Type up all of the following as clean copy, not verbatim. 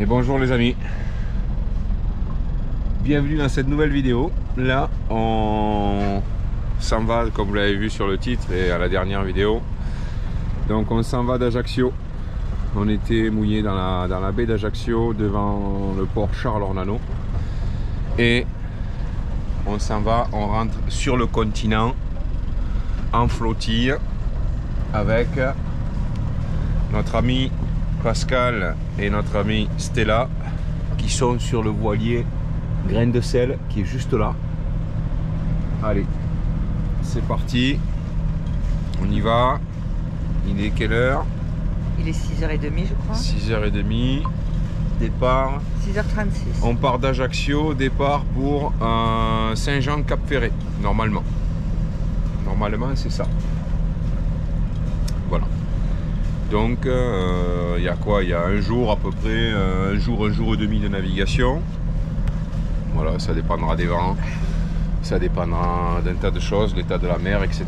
bonjour les amis, bienvenue dans cette nouvelle vidéo. Là on s'en va, comme vous l'avez vu sur le titre et à la dernière vidéo. Donc on s'en va d'Ajaccio. On était mouillé dans la baie d'Ajaccio devant le port Charles Ornano. Et on s'en va, on rentre sur le continent en flottille avec notre ami Pascal et notre amie Stella qui sont sur le voilier Grain de Sel qui est juste là. Allez, c'est parti, on y va. Il est quelle heure? Il est 6h30 je crois. 6h30, départ. 6h36. On part d'Ajaccio, départ pour Saint-Jean-Cap-Ferré, normalement. Normalement c'est ça. Voilà. Donc il y a quoi? Il y a un jour à peu près, un jour et demi de navigation. Voilà, ça dépendra des vents, ça dépendra d'un tas de choses, l'état de la mer, etc.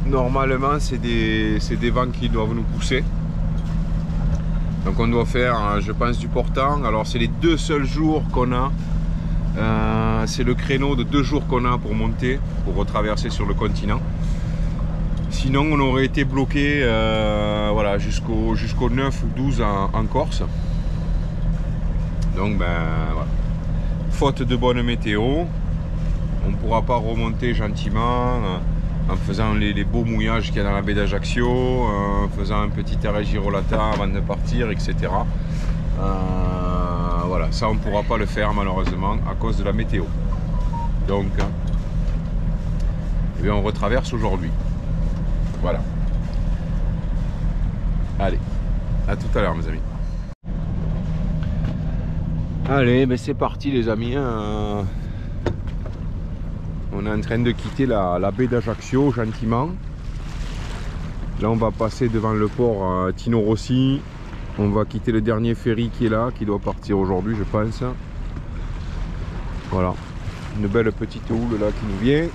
Normalement c'est des vents qui doivent nous pousser. Donc on doit faire, je pense, du portant. Alors c'est les deux seuls jours qu'on a. C'est le créneau de 2 jours qu'on a pour monter, pour retraverser sur le continent. Sinon on aurait été bloqué voilà, jusqu'au 9 ou 12 en Corse. Donc ben voilà. Faute de bonne météo, on ne pourra pas remonter gentiment en faisant les beaux mouillages qu'il y a dans la baie d'Ajaccio, en faisant un petit arrêt Girolata avant de partir, etc. Voilà, ça on ne pourra pas le faire malheureusement à cause de la météo. Donc eh bien, on retraverse aujourd'hui. Voilà. Allez, à tout à l'heure mes amis. Allez, ben c'est parti les amis. On est en train de quitter la baie d'Ajaccio gentiment. Là on va passer devant le port Tino Rossi. On va quitter le dernier ferry qui est là, qui doit partir aujourd'hui je pense. Voilà. Une belle petite houle là qui nous vient.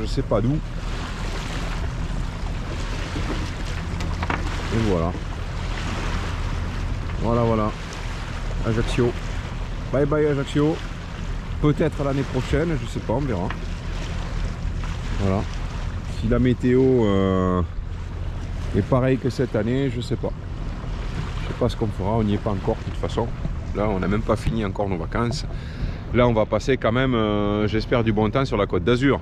Je sais pas d'où. Et voilà. Voilà. Ajaccio. Bye bye Ajaccio. Peut-être l'année prochaine, je sais pas, on verra. Voilà. Si la météo est pareille que cette année, je sais pas. Je sais pas ce qu'on fera, on n'y est pas encore de toute façon. Là, on n'a même pas fini encore nos vacances. Là, on va passer quand même, j'espère, du bon temps sur la Côte d'Azur.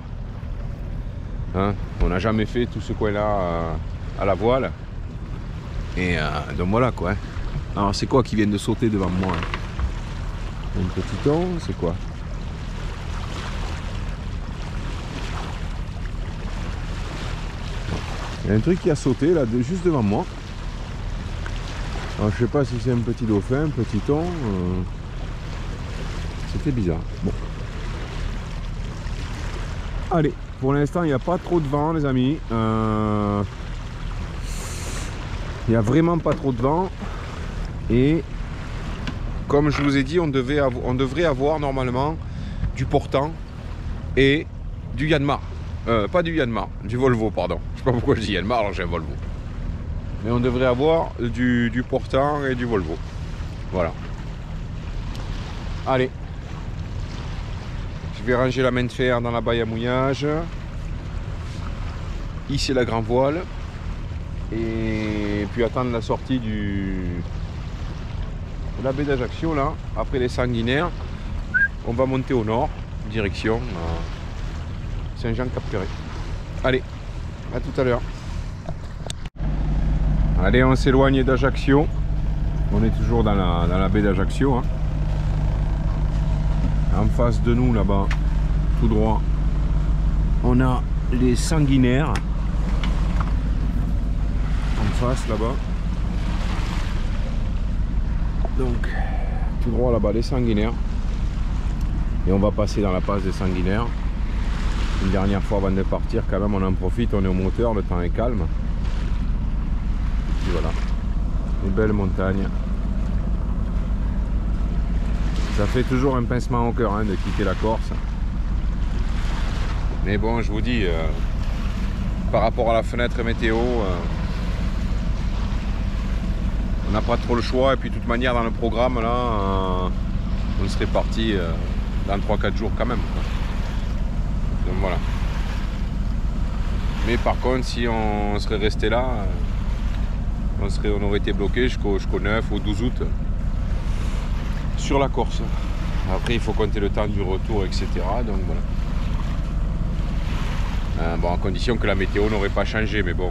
Hein, on n'a jamais fait tout ce coin-là à la voile. Et donc voilà quoi. Alors c'est quoi qui vient de sauter devant moi? Un petit thon, c'est quoi? Il y a un truc qui a sauté là, juste devant moi. Alors je sais pas si c'est un petit dauphin, un petit thon. C'était bizarre. Bon. Allez, pour l'instant il n'y a pas trop de vent les amis. Il n'y a vraiment pas trop de vent. Et comme je vous ai dit, on devrait avoir normalement du portant et du Yanmar. Pas du Yanmar, du Volvo, pardon. Je sais pas pourquoi je dis Yanmar, alors j'ai un Volvo. Mais on devrait avoir du portant et du Volvo. Voilà. Allez. Je vais ranger la main de fer dans la baille à mouillage. Ici la grand voile. Et puis attendre la sortie de la baie d'Ajaccio là. Après les Sanguinaires, on va monter au nord, direction Saint-Jean-Cap-Ferré. Allez, à tout à l'heure. Allez, on s'éloigne d'Ajaccio. On est toujours dans la baie d'Ajaccio. Hein. En face de nous là-bas, tout droit, on a les Sanguinaires. Face là-bas, donc tout droit là-bas les Sanguinaires, et on va passer dans la passe des Sanguinaires une dernière fois avant de partir. Quand même on en profite, on est au moteur, le temps est calme et voilà, une belle montagne. Ça fait toujours un pincement au cœur hein, de quitter la Corse, mais bon je vous dis par rapport à la fenêtre météo on n'a pas trop le choix. Et puis de toute manière dans le programme là, on serait parti dans 3-4 jours quand même, quoi. Donc voilà. Mais par contre si on serait resté là, on aurait été bloqué jusqu'au 9 ou 12 août sur la Corse. Après il faut compter le temps du retour, etc. Donc voilà. Bon, en condition que la météo n'aurait pas changé, mais bon,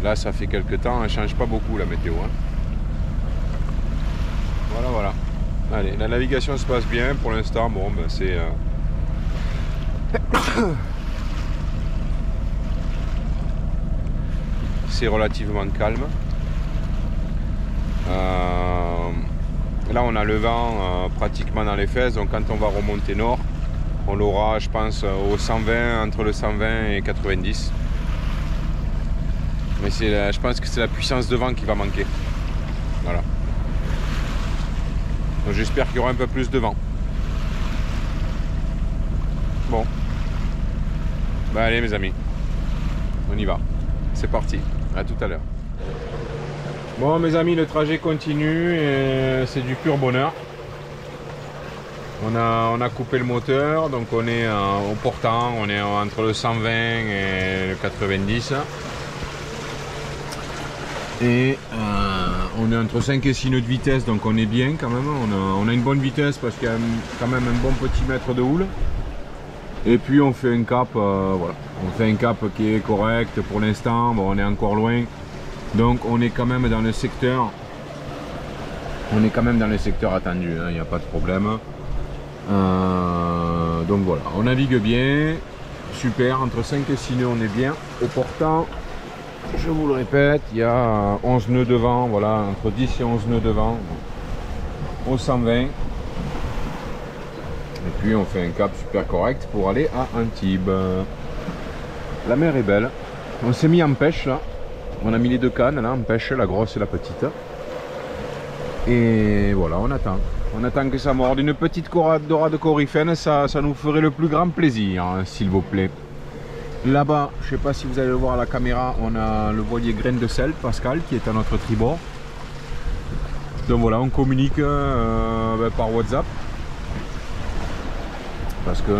là ça fait quelques temps, elle change pas beaucoup la météo, hein. Voilà. Allez, la navigation se passe bien pour l'instant. Bon, ben c'est c'est relativement calme. Là on a le vent pratiquement dans les fesses, donc quand on va remonter nord, on l'aura, je pense, au 120, entre le 120 et 90. Mais je pense que c'est la puissance de vent qui va manquer. Voilà. Donc j'espère qu'il y aura un peu plus de vent. Bon. Bah allez mes amis, on y va. C'est parti. À tout à l'heure. Bon mes amis, le trajet continue et c'est du pur bonheur. On a coupé le moteur, donc on est au portant, on est entre le 120 et le 90. Et on est entre 5 et 6 nœuds de vitesse, donc on est bien quand même. On a une bonne vitesse parce qu'il y a quand même un bon petit mètre de houle. Et puis on fait un cap, voilà. On fait un cap qui est correct pour l'instant. Bon, on est encore loin. Donc on est quand même dans le secteur. On est quand même dans le secteur attendu, hein, il n'y a pas de problème. Donc voilà, on navigue bien, super, entre 5 et 6 nœuds on est bien. Au portant, je vous le répète, il y a 11 nœuds de vent, voilà, entre 10 et 11 nœuds de vent au 120. Et puis on fait un cap super correct pour aller à Antibes. La mer est belle, on s'est mis en pêche là, on a mis les deux cannes là en pêche, la grosse et la petite. Et voilà, on attend. On attend que ça morde. Une petite dorade coryphène, ça nous ferait le plus grand plaisir, hein, s'il vous plaît. Là-bas, je ne sais pas si vous allez le voir à la caméra, on a le voilier Graine de Sel, Pascal, qui est à notre tribord. Donc voilà, on communique par WhatsApp. Parce que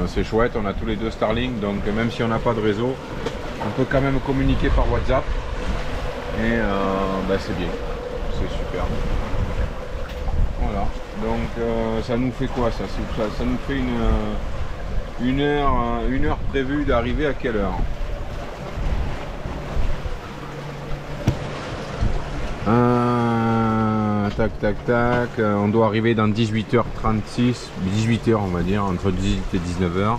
c'est chouette, on a tous les deux Starlink, donc même si on n'a pas de réseau, on peut quand même communiquer par WhatsApp. Et c'est bien, c'est super. Voilà, donc ça nous fait quoi ça nous fait une heure prévue d'arriver à quelle heure? Tac, on doit arriver dans 18h36, 18h on va dire, entre 18 et 19h.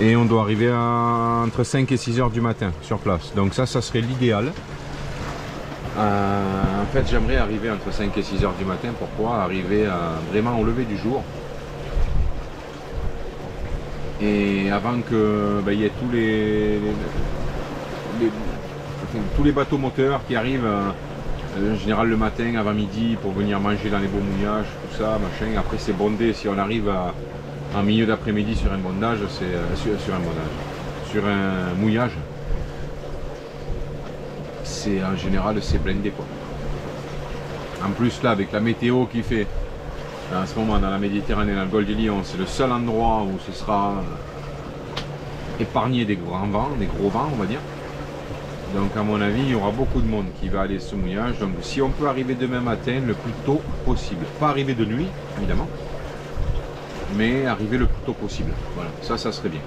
Et on doit arriver entre 5 et 6h du matin sur place. Donc ça serait l'idéal. En fait j'aimerais arriver entre 5 et 6h du matin. Pourquoi? Arriver vraiment au lever du jour. Et avant que y ait tous les bateaux moteurs qui arrivent en général le matin avant midi pour venir manger dans les beaux mouillages, tout ça, machin. Après c'est bondé, si on arrive en milieu d'après-midi sur un bondage, sur un mouillage, c'est en général c'est blindé quoi. En plus là avec la météo qui fait en ce moment dans la Méditerranée, dans le golfe du Lion, c'est le seul endroit où ce sera épargné des grands vents, des gros vents on va dire. Donc à mon avis il y aura beaucoup de monde qui va aller ce mouillage. Donc si on peut arriver demain matin le plus tôt possible, pas arriver de nuit évidemment, mais arriver le plus tôt possible, voilà, ça serait bien.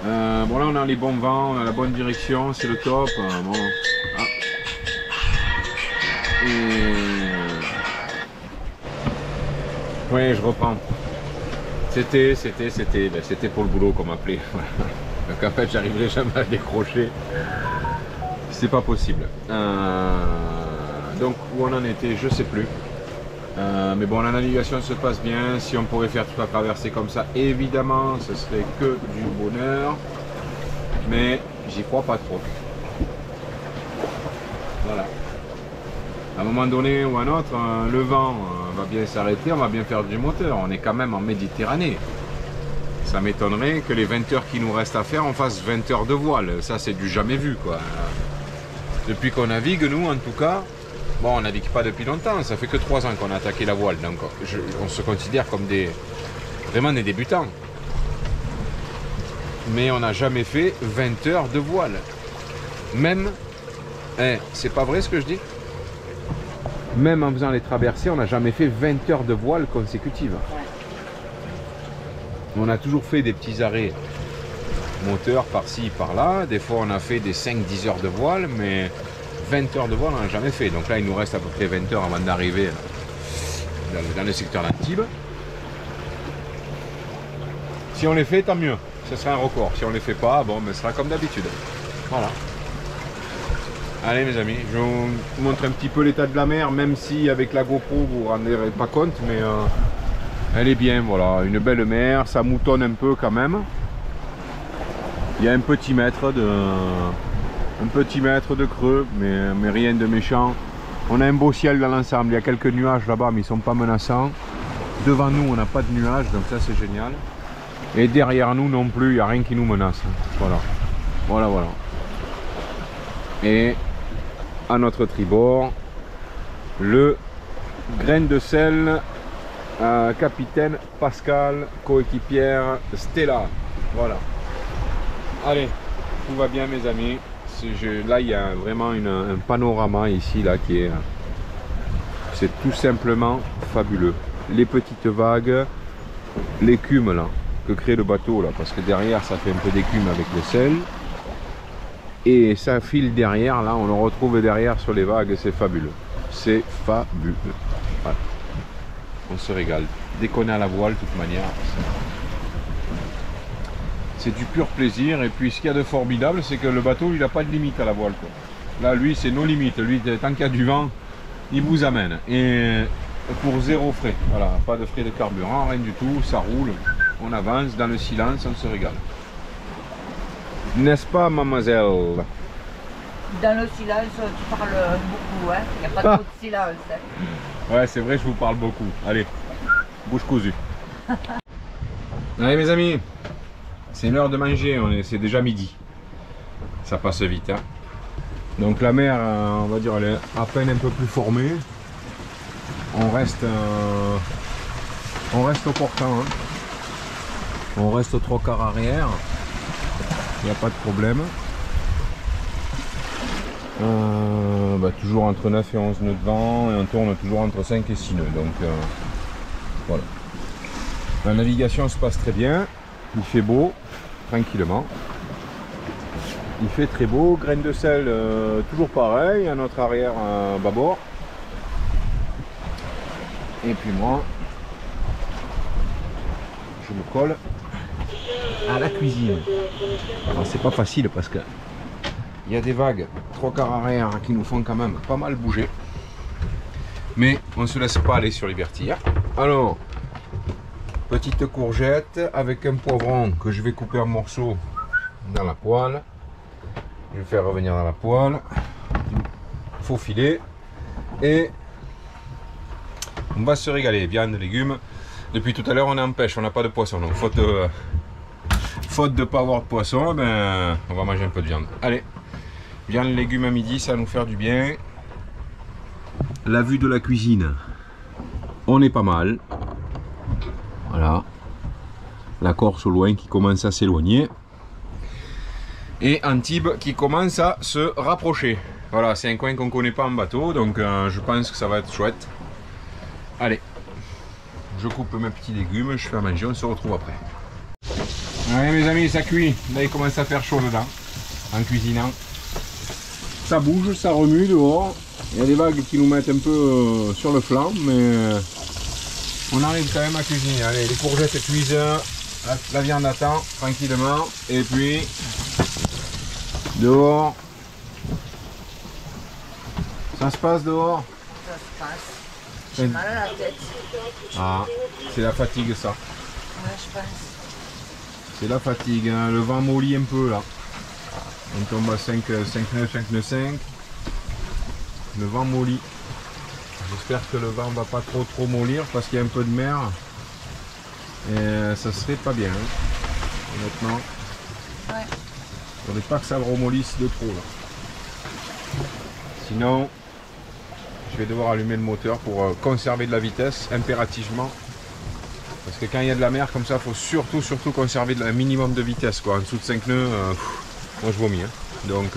Bon là on a les bons vents, on a la bonne direction, c'est le top. Bon. Ah. Et... oui, je reprends. C'était pour le boulot qu'on m'appelait. Donc en fait j'arriverai jamais à décrocher, c'est pas possible. Donc où on en était je sais plus, mais bon la navigation se passe bien. Si on pourrait faire toute la traversée comme ça évidemment ce serait que du bonheur, mais j'y crois pas trop. Voilà, à un moment donné ou à un autre le vent va bien s'arrêter, on va bien faire du moteur, on est quand même en Méditerranée. Ça m'étonnerait que les 20 heures qui nous restent à faire, on fasse 20 heures de voile. Ça, c'est du jamais vu, quoi. Depuis qu'on navigue, nous en tout cas, bon, on navigue pas depuis longtemps, ça fait que 3 ans qu'on a attaqué la voile, donc on se considère comme vraiment des débutants. Mais on n'a jamais fait 20 heures de voile. Même, c'est pas vrai ce que je dis? Même en faisant les traversées, on n'a jamais fait 20 heures de voile consécutives. On a toujours fait des petits arrêts moteurs par-ci, par-là. Des fois, on a fait des 5-10 heures de voile, mais 20 heures de voile, on n'a jamais fait. Donc là, il nous reste à peu près 20 heures avant d'arriver dans le secteur d'Antibes. Si on les fait, tant mieux. Ce sera un record. Si on les fait pas, bon, mais ce sera comme d'habitude. Voilà. Allez mes amis, je vous montre un petit peu l'état de la mer, même si avec la GoPro vous vous rendez pas compte, mais elle est bien, voilà, une belle mer, ça moutonne un peu quand même. Il y a un petit mètre de creux, mais rien de méchant. On a un beau ciel dans l'ensemble, il y a quelques nuages là-bas, mais ils sont pas menaçants. Devant nous, on n'a pas de nuages, donc ça c'est génial. Et derrière nous non plus, il n'y a rien qui nous menace. Voilà, voilà, voilà. Et à notre tribord, le grain de sel, capitaine Pascal, coéquipière Stella. Voilà. Allez, tout va bien mes amis. Là il y a vraiment un panorama ici là qui est, c'est tout simplement fabuleux. Les petites vagues, l'écume là que crée le bateau là, parce que derrière ça fait un peu d'écume avec le sel. Et ça file derrière, là on le retrouve derrière sur les vagues, c'est fabuleux. C'est fabuleux. Voilà. On se régale. Dès qu'on est à la voile, de toute manière, c'est du pur plaisir. Et puis ce qu'il y a de formidable, c'est que le bateau, il n'a pas de limite à la voile, quoi. Là, lui, c'est nos limites. Lui, tant qu'il y a du vent, il vous amène. Et pour 0 frais. Voilà, pas de frais de carburant, rien du tout. Ça roule, on avance dans le silence, on se régale. N'est-ce pas, mademoiselle? Dans le silence, tu parles beaucoup, hein. Il n'y a pas trop de silence. Hein. Ouais, c'est vrai, je vous parle beaucoup. Allez, bouche cousue. Allez, mes amis, c'est l'heure de manger. C'est déjà midi. Ça passe vite, hein. Donc la mer, on va dire, elle est à peine un peu plus formée. On reste au portant, hein. On reste au 3/4 arrière. Il n'y a pas de problème. Toujours entre 9 et 11 nœuds de vent, et on tourne toujours entre 5 et 6 nœuds. Donc voilà. La navigation se passe très bien. Il fait beau, tranquillement. Il fait très beau. Graines de sel, toujours pareil, à notre arrière bâbord. Et puis moi, je me colle à la cuisine. Alors c'est pas facile parce que il y a des vagues 3/4 arrière qui nous font quand même pas mal bouger, mais on se laisse pas aller sur les vertières. Alors, petite courgette avec un poivron que je vais couper en morceaux dans la poêle. Je vais faire revenir dans la poêle, faufiler, et on va se régaler. Viande, légumes. Depuis tout à l'heure on est en pêche, on n'a pas de poisson, donc faute de pas avoir de poisson, ben, on va manger un peu de viande. Allez, viande, légumes à midi, ça va nous faire du bien. La vue de la cuisine, on est pas mal. Voilà, la Corse au loin qui commence à s'éloigner. Et Antibes qui commence à se rapprocher. Voilà, c'est un coin qu'on ne connaît pas en bateau, donc je pense que ça va être chouette. Allez, je coupe mes petits légumes, je fais à manger, on se retrouve après. Allez mes amis, ça cuit. Là il commence à faire chaud dedans, en cuisinant. Ça bouge, ça remue dehors. Il y a des vagues qui nous mettent un peu sur le flanc, mais on arrive quand même à cuisiner. Allez, les courgettes cuisent, la viande attend tranquillement. Et puis, dehors, ça se passe dehors? Ça se passe. J'ai mal à la tête. Ah, c'est la fatigue ça. Ouais, je pense. C'est la fatigue, hein. Le vent mollit un peu là. On tombe à 5 nœuds, 5 nœuds 5. Le vent mollit. J'espère que le vent va pas trop mollir parce qu'il y a un peu de mer. Et ça serait pas bien, hein. Honnêtement. Ouais. Il faudrait pas que ça le remollisse de trop là. Sinon, je vais devoir allumer le moteur pour conserver de la vitesse impérativement. Parce que quand il y a de la mer comme ça, il faut surtout conserver un minimum de vitesse, quoi. En dessous de 5 nœuds, moi je vomis. Hein. Donc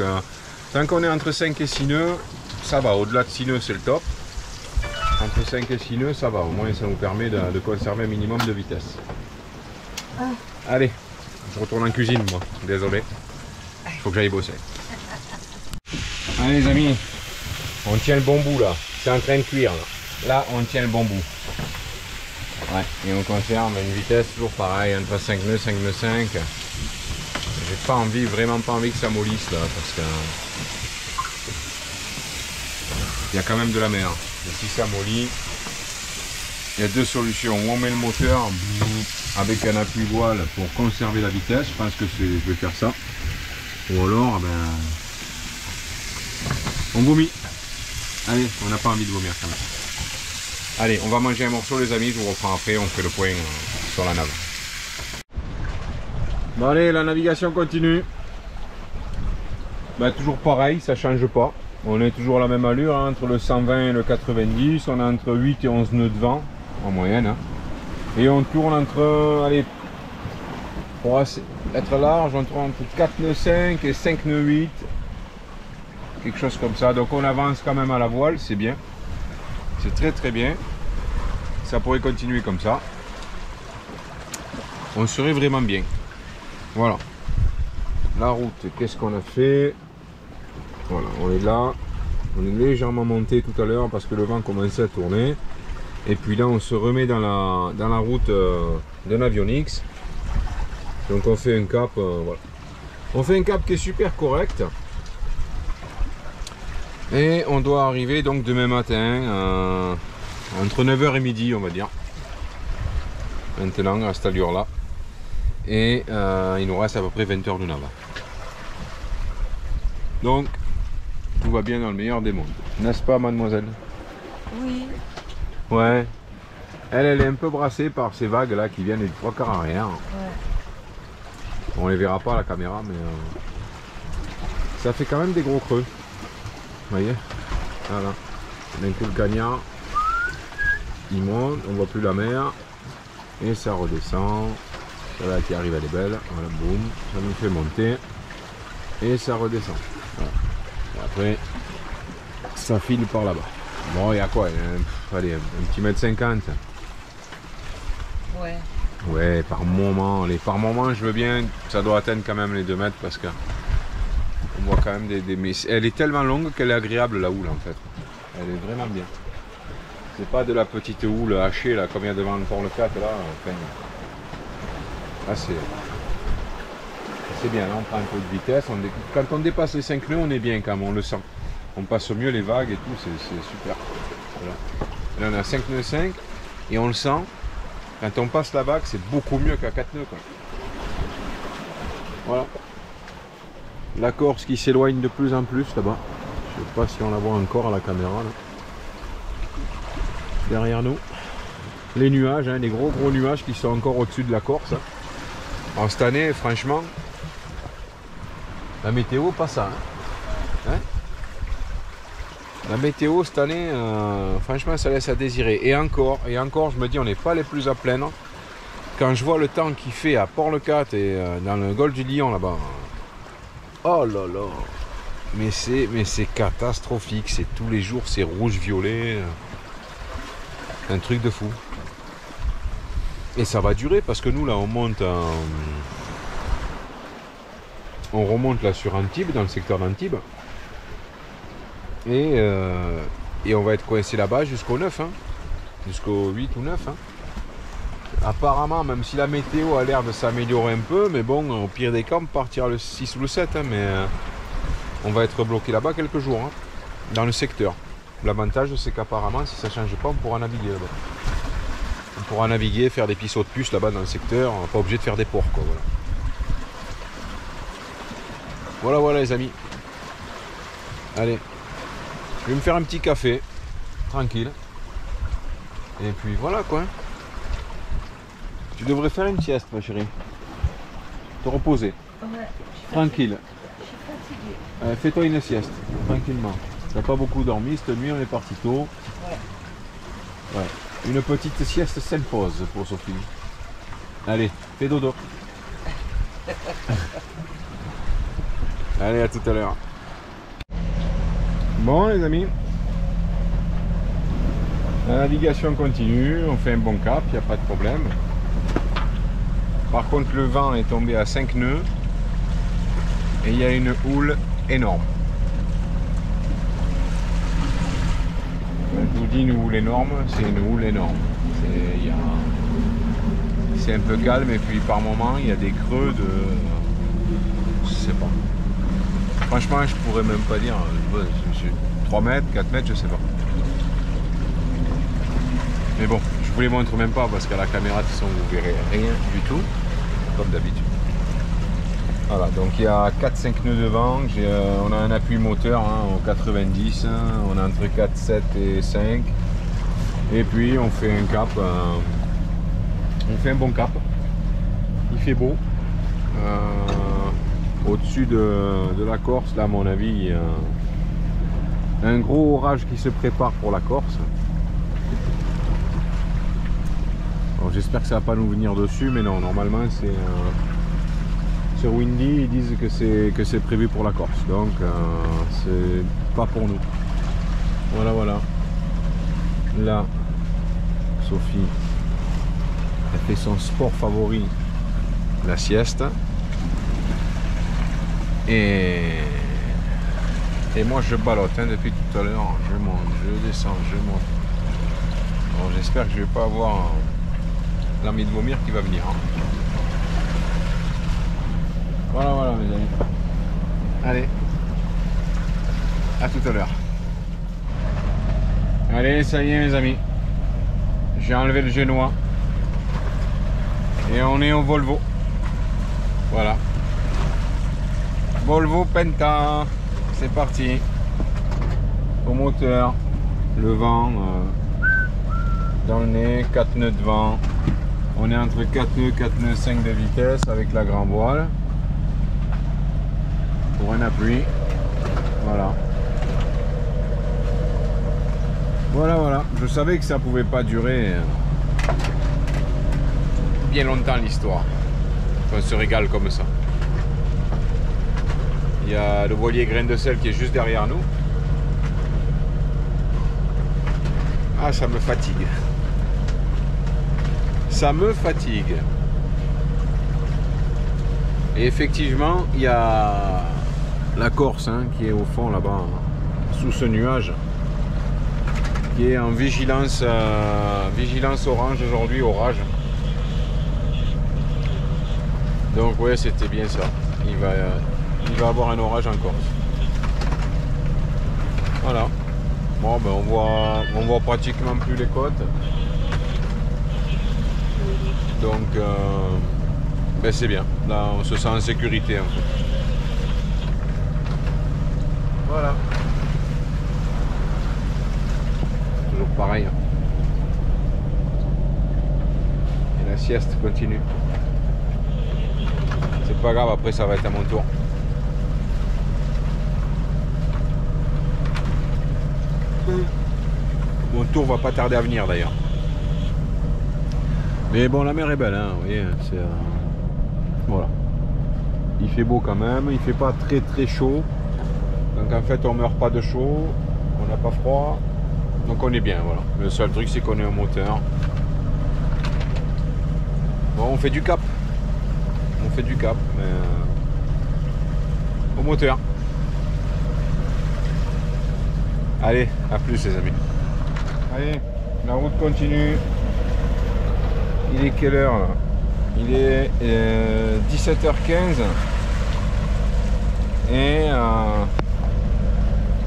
tant qu'on est entre 5 et 6 nœuds, ça va. Au-delà de 6 nœuds, c'est le top. Entre 5 et 6 nœuds, ça va. Au moins, ça nous permet de conserver un minimum de vitesse. Allez, je retourne en cuisine, moi. Désolé. Il faut que j'aille bosser. Allez les amis, on tient le bon bout là. C'est en train de cuire là. Là, on tient le bon bout. Ouais, et on conserve une vitesse toujours pareil, entre 5 nœuds, 5 nœuds 5. J'ai pas envie, vraiment pas envie que ça mollisse là, parce que il y a quand même de la mer. Et si ça mollit, il y a deux solutions. Ou on met le moteur avec un appui voile pour conserver la vitesse, je pense que je vais faire ça. Ou alors, ben, on vomit. Allez, on n'a pas envie de vomir quand même. Allez, on va manger un morceau les amis, je vous reprends après, on fait le point sur la nave. Bon allez, la navigation continue. Ben, toujours pareil, ça change pas. On est toujours à la même allure, hein, entre le 120 et le 90. On a entre 8 et 11 nœuds de vent, en moyenne. Hein. Et on tourne entre, allez, pour être large, on tourne entre 4 nœuds 5 et 5 nœuds 8. Quelque chose comme ça. Donc on avance quand même à la voile, c'est bien. C'est très très bien. Ça pourrait continuer comme ça. On serait vraiment bien. Voilà. La route, qu'est-ce qu'on a fait? Voilà, on est là. On est légèrement monté tout à l'heure parce que le vent commençait à tourner. Et puis là, on se remet dans la route d'un Avionics. Donc on fait un cap. Voilà. On fait un cap qui est super correct. Et on doit arriver donc demain matin entre 9h et midi on va dire. Maintenant à cette allure là. Et il nous reste à peu près 20 heures de nav. Donc tout va bien dans le meilleur des mondes. N'est-ce pas mademoiselle? Oui. Ouais. Elle est un peu brassée par ces vagues là qui viennent du 3/4 arrière. Ouais. On les verra pas à la caméra mais ça fait quand même des gros creux. Vous voyez, voilà, d'un coup le cagnard il monte, on voit plus la mer et ça redescend. Celle-là qui arrive elle est belle, voilà, boum, ça nous fait monter et ça redescend. Voilà. Et après ça file par là-bas. Bon, il y a quoi, allez, un petit mètre 50. Ouais. Ouais, par moment, je veux bien, ça doit atteindre quand même les 2 mètres parce que on voit quand même mais elle est tellement longue qu'elle est agréable la houle en fait. Elle est vraiment bien. C'est pas de la petite houle hachée là comme il y a devant le port le 4 là. Enfin, là c'est bien, là on prend un peu de vitesse. Quand on dépasse les 5 nœuds on est bien quand même, on le sent. On passe mieux les vagues et tout, c'est super. Voilà. Là on a 5 nœuds 5 et on le sent. Quand on passe la vague c'est beaucoup mieux qu'à 4 nœuds quoi. Voilà. La Corse qui s'éloigne de plus en plus là-bas. Je ne sais pas si on la voit encore à la caméra. Là. Derrière nous. Les nuages, hein, les gros nuages qui sont encore au-dessus de la Corse. Hein. Alors cette année, franchement, la météo, pas ça. Hein. Hein, la météo cette année, franchement, ça laisse à désirer. Et encore, je me dis, on n'est pas les plus à plaindre. Quand je vois le temps qu'il fait à Port-le-Cat et dans le golfe du Lion là-bas. Oh là là, mais c'est catastrophique, c'est tous les jours c'est rouge-violet, un truc de fou. Et ça va durer parce que nous là on remonte là sur Antibes, dans le secteur d'Antibes, et on va être coincé là-bas jusqu'au 9, hein, jusqu'au 8 ou 9. Hein. Apparemment, même si la météo a l'air de s'améliorer un peu, mais bon, au pire des cas, on partira le 6 ou le 7, hein, mais on va être bloqué là-bas quelques jours, hein, dans le secteur. L'avantage, c'est qu'apparemment, si ça ne change pas, on pourra naviguer là-bas. On pourra naviguer, faire des pisseaux de puce là-bas dans le secteur, on n'est pas obligé de faire des ports, quoi, voilà. Voilà les amis. Allez, je vais me faire un petit café, tranquille. Et puis voilà, quoi. Tu devrais faire une sieste, ma chérie. Te reposer. Ouais. Tranquille. Je suis fatiguée. Fais-toi une sieste, tranquillement. n'a pas beaucoup dormi, cette nuit on est parti tôt. Ouais. Une petite sieste s'impose pour Sophie. Allez, fais dodo. Allez, à tout à l'heure. Bon les amis, la navigation continue, on fait un bon cap, il n'y a pas de problème. Par contre le vent est tombé à 5 nœuds et il y a une houle énorme. Je vous dis une houle énorme, c'est une houle énorme. C'est un peu calme et puis par moment il y a des creux de... je sais pas. Franchement je pourrais même pas dire, 3 mètres, 4 mètres, je sais pas. Mais bon, je vous les montre même pas parce qu'à la caméra de toute façon vous verrez rien du tout, comme d'habitude. Voilà, donc il y a 4-5 nœuds de vent, on a un appui moteur au 90, on a entre 4, 7 et 5. Et puis on fait un cap, on fait un bon cap. Il fait beau. Au-dessus de la Corse, là à mon avis, il y a un gros orage qui se prépare pour la Corse. J'espère que ça va pas nous venir dessus, mais non, normalement c'est sur Windy, ils disent que c'est prévu pour la Corse, donc c'est pas pour nous. Voilà, voilà. Là, Sophie, elle fait son sport favori, la sieste. Et moi je ballotte depuis tout à l'heure, je monte, je descends, je monte. Bon, j'espère que je vais pas avoir l'envie de vomir qui va venir. Voilà, voilà mes amis. Allez, à tout à l'heure. Allez, ça y est mes amis. J'ai enlevé le génois. Et on est au Volvo. Voilà. Volvo Penta. C'est parti. Au moteur. Le vent dans le nez. 4 nœuds de vent. On est entre 4 nœuds, 4 nœuds 5 de vitesse avec la grand voile. Pour un appui. Voilà. Voilà, voilà. Je savais que ça pouvait pas durer bien longtemps l'histoire. On se régale comme ça. Il y a le voilier grain de sel qui est juste derrière nous. Ah, ça me fatigue. Ça me fatigue. Et effectivement, il y a la Corse qui est au fond là-bas, sous ce nuage, qui est en vigilance, vigilance orange aujourd'hui, orage. Donc ouais, c'était bien ça. Il va avoir un orage en Corse. Voilà. Bon, ben on voit pratiquement plus les côtes. Donc ben c'est bien. Là, on se sent en sécurité en fait. Voilà. Toujours pareil. Et la sieste continue. C'est pas grave, après ça va être à mon tour. Mon tour va pas tarder à venir d'ailleurs. Mais bon, la mer est belle, vous voyez, c'est voilà. Il fait beau quand même, il fait pas très très chaud. Donc en fait on meurt pas de chaud, on n'a pas froid, donc on est bien, voilà. Le seul truc c'est qu'on est au moteur. Bon, on fait du cap. On fait du cap, mais au moteur. Allez, à plus les amis. Allez, la route continue. Il est quelle heure là? Il est 17h15 et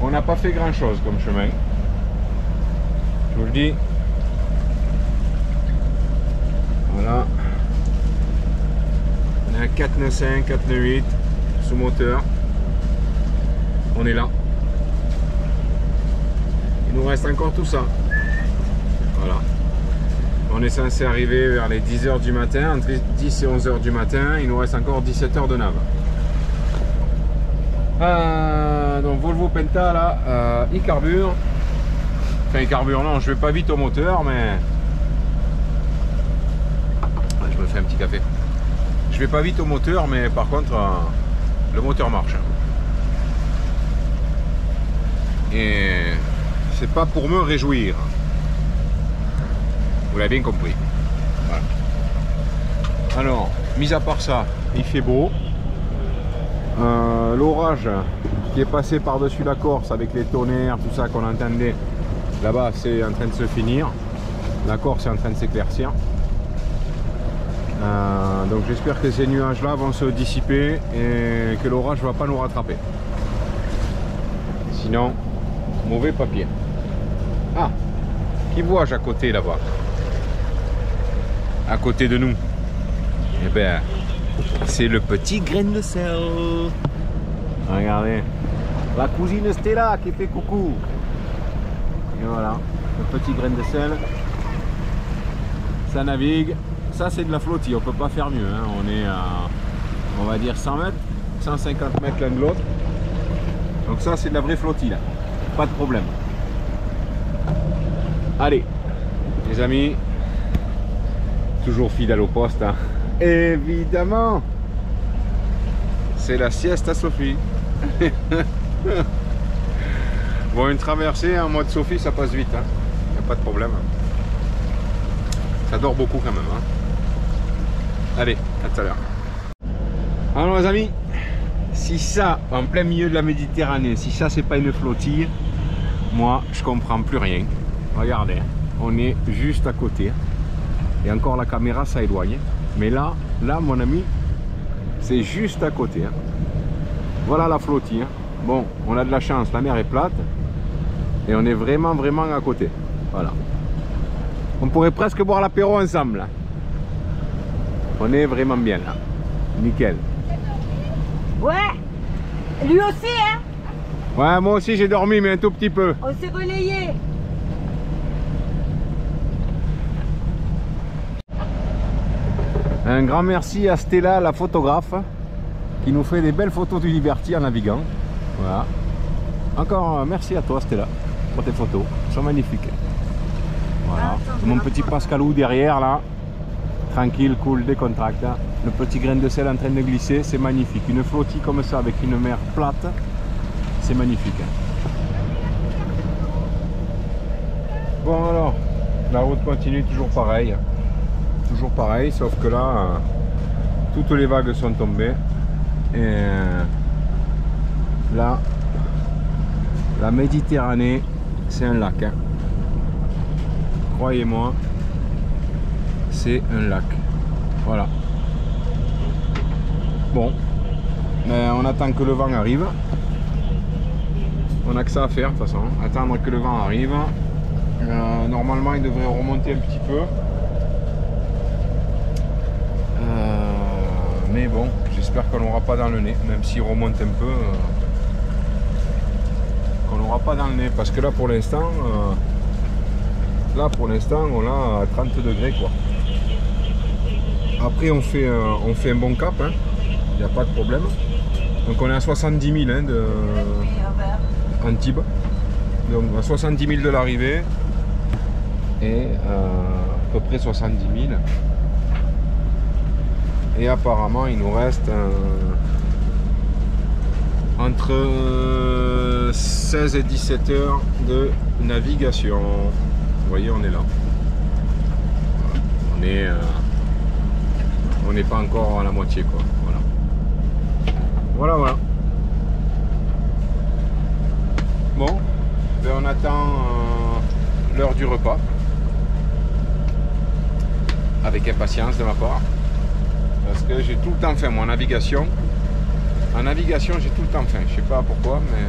on n'a pas fait grand chose comme chemin. Je vous le dis. Voilà. On est à 495, 498 sous moteur. On est là. Il nous reste encore tout ça. Voilà. On est censé arriver vers les 10h du matin, entre 10 et 11h du matin. Il nous reste encore 17 heures de nav. Donc Volvo Penta là, il carbure. Enfin il carbure non, je vais pas vite au moteur mais... Je me fais un petit café. Je vais pas vite au moteur mais par contre le moteur marche. Et c'est pas pour me réjouir. Vous l'avez bien compris. Voilà. Alors, mis à part ça, il fait beau. L'orage qui est passé par-dessus la Corse avec les tonnerres, tout ça qu'on entendait là-bas, c'est en train de se finir. La Corse est en train de s'éclaircir. Donc j'espère que ces nuages-là vont se dissiper et que l'orage ne va pas nous rattraper. Sinon, mauvais papier. Ah, qui vois-je à côté là-bas? À côté de nous. Eh ben, c'est le petit grain de sel. Regardez, la cousine Stella qui fait coucou. Et voilà, le petit grain de sel. Ça navigue. Ça c'est de la flottille, on peut pas faire mieux. Hein. On est à, on va dire 100 mètres, 150 mètres l'un de l'autre. Donc ça c'est de la vraie flottille là. Pas de problème. Allez, les amis, toujours fidèle au poste. Hein. Évidemment, c'est la sieste à Sophie. Bon, une traversée en mode Sophie, ça passe vite. Hein. Y a pas de problème. Ça dort beaucoup quand même. Hein. Allez, à tout à l'heure. Alors les amis, si ça, en plein milieu de la Méditerranée, si ça c'est pas une flottille, moi je comprends plus rien. Regardez, on est juste à côté. Et encore la caméra ça éloigne. Mais là mon ami, c'est juste à côté. Hein. Voilà la flottille. Hein. Bon, on a de la chance, la mer est plate. Et on est vraiment à côté. Voilà. On pourrait presque boire l'apéro ensemble. Là. On est vraiment bien là. Nickel. Ouais. Lui aussi, hein. Ouais, moi aussi j'ai dormi, mais un tout petit peu. On s'est relayé. Un grand merci à Stella, la photographe, qui nous fait des belles photos du Liberty en naviguant. Voilà. Encore merci à toi Stella pour tes photos, elles sont magnifiques. Voilà. Mon petit Pascalou derrière là, tranquille, cool, décontracté. Le petit grain de sel en train de glisser, c'est magnifique. Une flottille comme ça avec une mer plate, c'est magnifique. Bon alors, la route continue toujours pareil. Toujours pareil, sauf que là, toutes les vagues sont tombées. Et là, la Méditerranée, c'est un lac. Hein. Croyez-moi, c'est un lac. Voilà. Bon, mais on attend que le vent arrive. On n'a que ça à faire de toute façon. Attendre que le vent arrive. Normalement, il devrait remonter un petit peu. Mais bon, j'espère qu'on n'aura pas dans le nez, même s'il remonte un peu. Qu'on n'aura pas dans le nez, parce que là pour l'instant, on a 30 degrés quoi. Après on fait un bon cap, hein. Il n'y a pas de problème. Donc on est à 70 000 hein, de Antibes. Donc à 70 000 de l'arrivée et à peu près 70 000. Et apparemment il nous reste entre 16 et 17 heures de navigation. Vous voyez, on est là. On n'est pas encore à la moitié quoi. Voilà. Bon, ben on attend l'heure du repas avec impatience de ma part. Parce que j'ai tout le temps faim, moi, en navigation. En navigation, j'ai tout le temps faim. Je sais pas pourquoi, mais...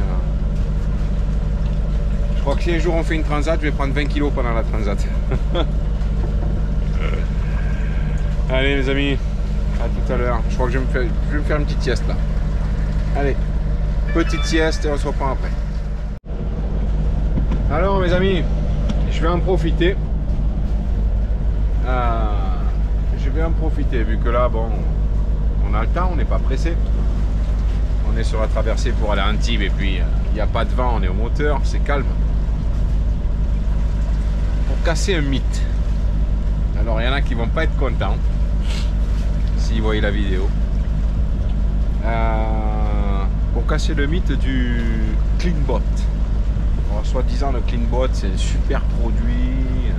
je crois que si un jour on fait une transat, je vais prendre 20 kilos pendant la transat. Allez, les amis. À tout à l'heure. Je crois que je vais me faire une petite sieste, là. Allez. Petite sieste et on se reprend après. Alors, mes amis, je vais en profiter. Je vais en profiter vu que là bon on a le temps, on n'est pas pressé. On est sur la traversée pour aller à Antibes et puis il n'y a pas de vent, on est au moteur, c'est calme. Pour casser un mythe. Alors il y en a qui vont pas être contents s'ils voient la vidéo. Pour casser le mythe du CleanBot. Soi-disant le CleanBot c'est un super produit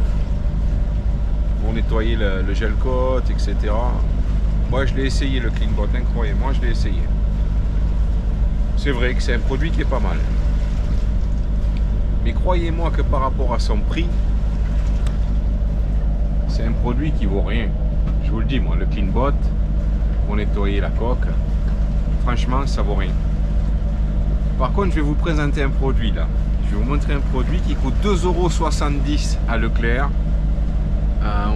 pour nettoyer le gel coat, etc. Moi je l'ai essayé le CleanBot, incroyable, moi je l'ai essayé. C'est vrai que c'est un produit qui est pas mal. Mais croyez-moi que par rapport à son prix, c'est un produit qui vaut rien. Je vous le dis, moi, le CleanBot, pour nettoyer la coque, franchement, ça vaut rien. Par contre, je vais vous présenter un produit là. Je vais vous montrer un produit qui coûte 2,70 € à Leclerc.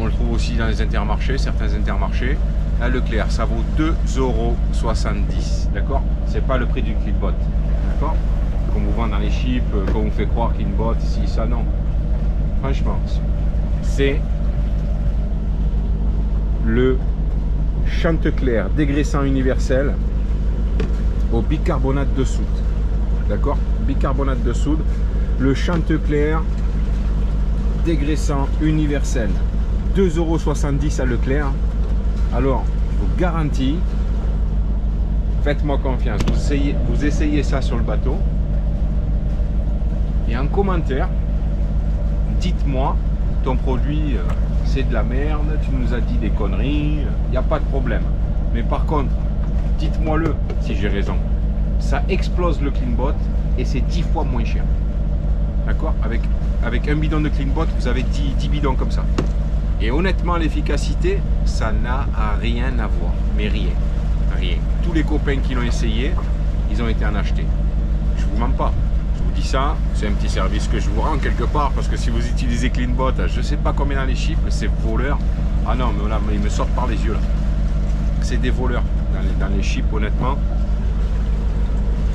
On le trouve aussi dans les intermarchés, certains intermarchés. À Leclerc, ça vaut 2,70 €. D'accord? C'est pas le prix du CleanBot. D'accord? Qu'on vous vend dans les chips, qu'on vous fait croire CleanBot, ici, ça, non. Franchement, c'est le Chantecler dégraissant universel au bicarbonate de soude. D'accord? Bicarbonate de soude. Le Chantecler dégraissant universel. 2,70 € à Leclerc. Alors, je vous garantis, faites-moi confiance, vous essayez ça sur le bateau et en commentaire, dites-moi ton produit c'est de la merde, tu nous as dit des conneries, il n'y a pas de problème. Mais par contre, dites-moi-le si j'ai raison. Ça explose le CleanBot et c'est 10 fois moins cher. D'accord? Avec un bidon de CleanBot, vous avez 10 bidons comme ça. Et honnêtement, l'efficacité, ça n'a rien à voir. Mais rien. Rien. Tous les copains qui l'ont essayé, ils ont été en acheter. Je vous mens pas. Je vous dis ça, c'est un petit service que je vous rends quelque part. Parce que si vous utilisez CleanBot, je ne sais pas combien dans les chiffres, c'est voleur. Ah non, mais là, ils me sortent par les yeux là. C'est des voleurs dans les chips, honnêtement.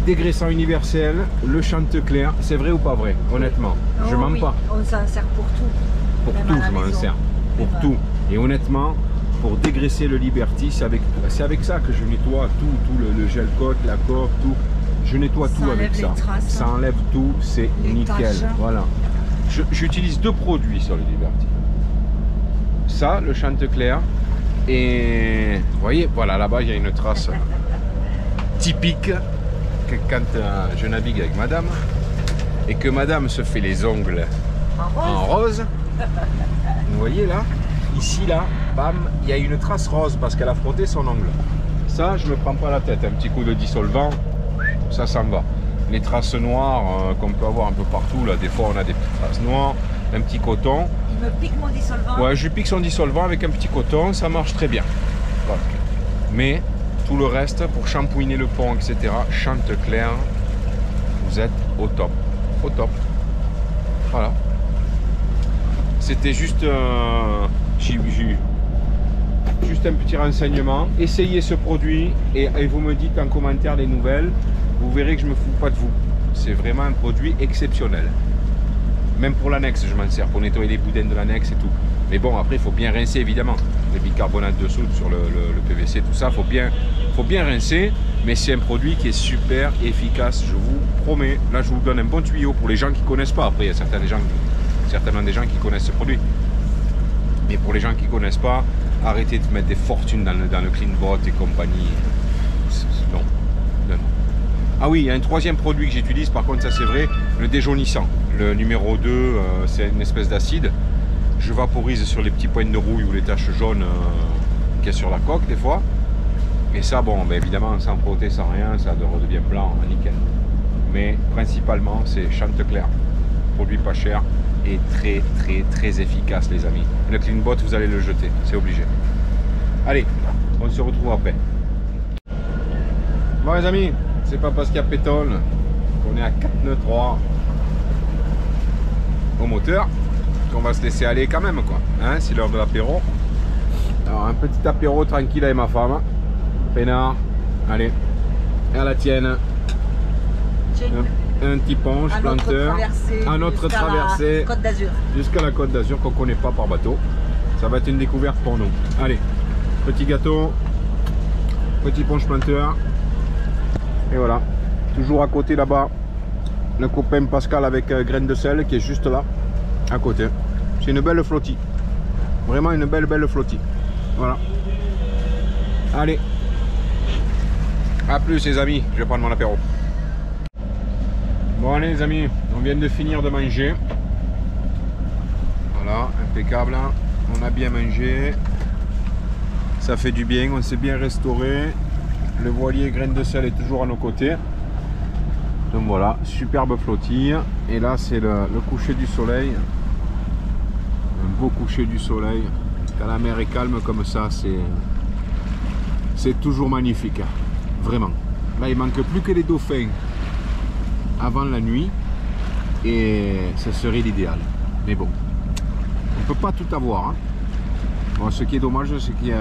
Dégraissant universel, le Chantecler, c'est vrai ou pas vrai? Honnêtement, je mens pas. On s'en sert pour tout. Pour même tout, je m'en sers. Pour tout. Et honnêtement, pour dégraisser le Liberty, c'est avec ça que je nettoie tout le gel coat, la coque, tout. Je nettoie tout avec ça. Ça enlève tout, c'est nickel. Voilà. J'utilise deux produits sur le Liberty. Ça, le Chantecler. Et vous voyez, voilà, là-bas, il y a une trace typique que quand je navigue avec madame et que madame se fait les ongles en rose. Vous voyez là, ici là, bam, il y a une trace rose parce qu'elle a frotté son ongle. Ça, je me prends pas la tête, un petit coup de dissolvant, ça s'en va. Les traces noires qu'on peut avoir un peu partout, là, des fois on a des petites traces noires, un petit coton. Il me pique mon dissolvant. Ouais, je pique son dissolvant avec un petit coton, ça marche très bien. Voilà. Mais tout le reste, pour shampouiner le pont, etc., Chantecler, vous êtes au top. Au top. Voilà. C'était juste un petit renseignement. Essayez ce produit et vous me dites en commentaire les nouvelles. Vous verrez que je me fous pas de vous. C'est vraiment un produit exceptionnel. Même pour l'annexe, je m'en sers pour nettoyer les boudins de l'annexe et tout. Mais bon, après, il faut bien rincer évidemment. Le bicarbonate de soude sur le PVC, tout ça, faut bien rincer. Mais c'est un produit qui est super efficace, je vous promets. Là, je vous donne un bon tuyau pour les gens qui ne connaissent pas. Après, il y a certainement des gens qui connaissent ce produit. Mais pour les gens qui ne connaissent pas, arrêtez de mettre des fortunes dans le CleanBot et compagnie. Non. Ah oui, il y a un troisième produit que j'utilise, par contre, ça c'est vrai, le déjaunissant. Le numéro 2, c'est une espèce d'acide. Je vaporise sur les petits points de rouille ou les taches jaunes qu'il y a sur la coque des fois. Et ça, bon, ben évidemment, sans frotter, sans rien, ça redevient blanc, nickel. Mais principalement, c'est Chantecler. Produit pas cher et très, très, très efficace, les amis. Le CleanBot, vous allez le jeter, c'est obligé. Allez, on se retrouve après. Bon, les amis, c'est pas parce qu'il y a pétrole qu'on est à 4 nœuds 3 au moteur qu'on va se laisser aller quand même, quoi. Hein, c'est l'heure de l'apéro. Alors, un petit apéro tranquille avec ma femme. Pénard, allez, à la tienne. Un petit ponche, planteur, à notre traversée jusqu'à la Côte d'Azur qu'on ne connaît pas par bateau. Ça va être une découverte pour nous. Allez, petit gâteau, petit ponche planteur. Et voilà, toujours à côté là-bas, le copain Pascal avec graines de sel qui est juste là, à côté. C'est une belle flottille, vraiment une belle flottille. Voilà. Allez, à plus les amis, je vais prendre mon apéro. Bon allez les amis, on vient de finir de manger. Voilà, impeccable, on a bien mangé. Ça fait du bien, on s'est bien restauré. Le voilier graines de sel est toujours à nos côtés. Donc voilà, superbe flottille. Et là c'est le coucher du soleil. Un beau coucher du soleil. Quand la mer est calme comme ça, c'est toujours magnifique. Vraiment. Là il manque plus que les dauphins avant la nuit. Et ce serait l'idéal. Mais bon, on ne peut pas tout avoir. Hein. Bon, ce qui est dommage, c'est qu'il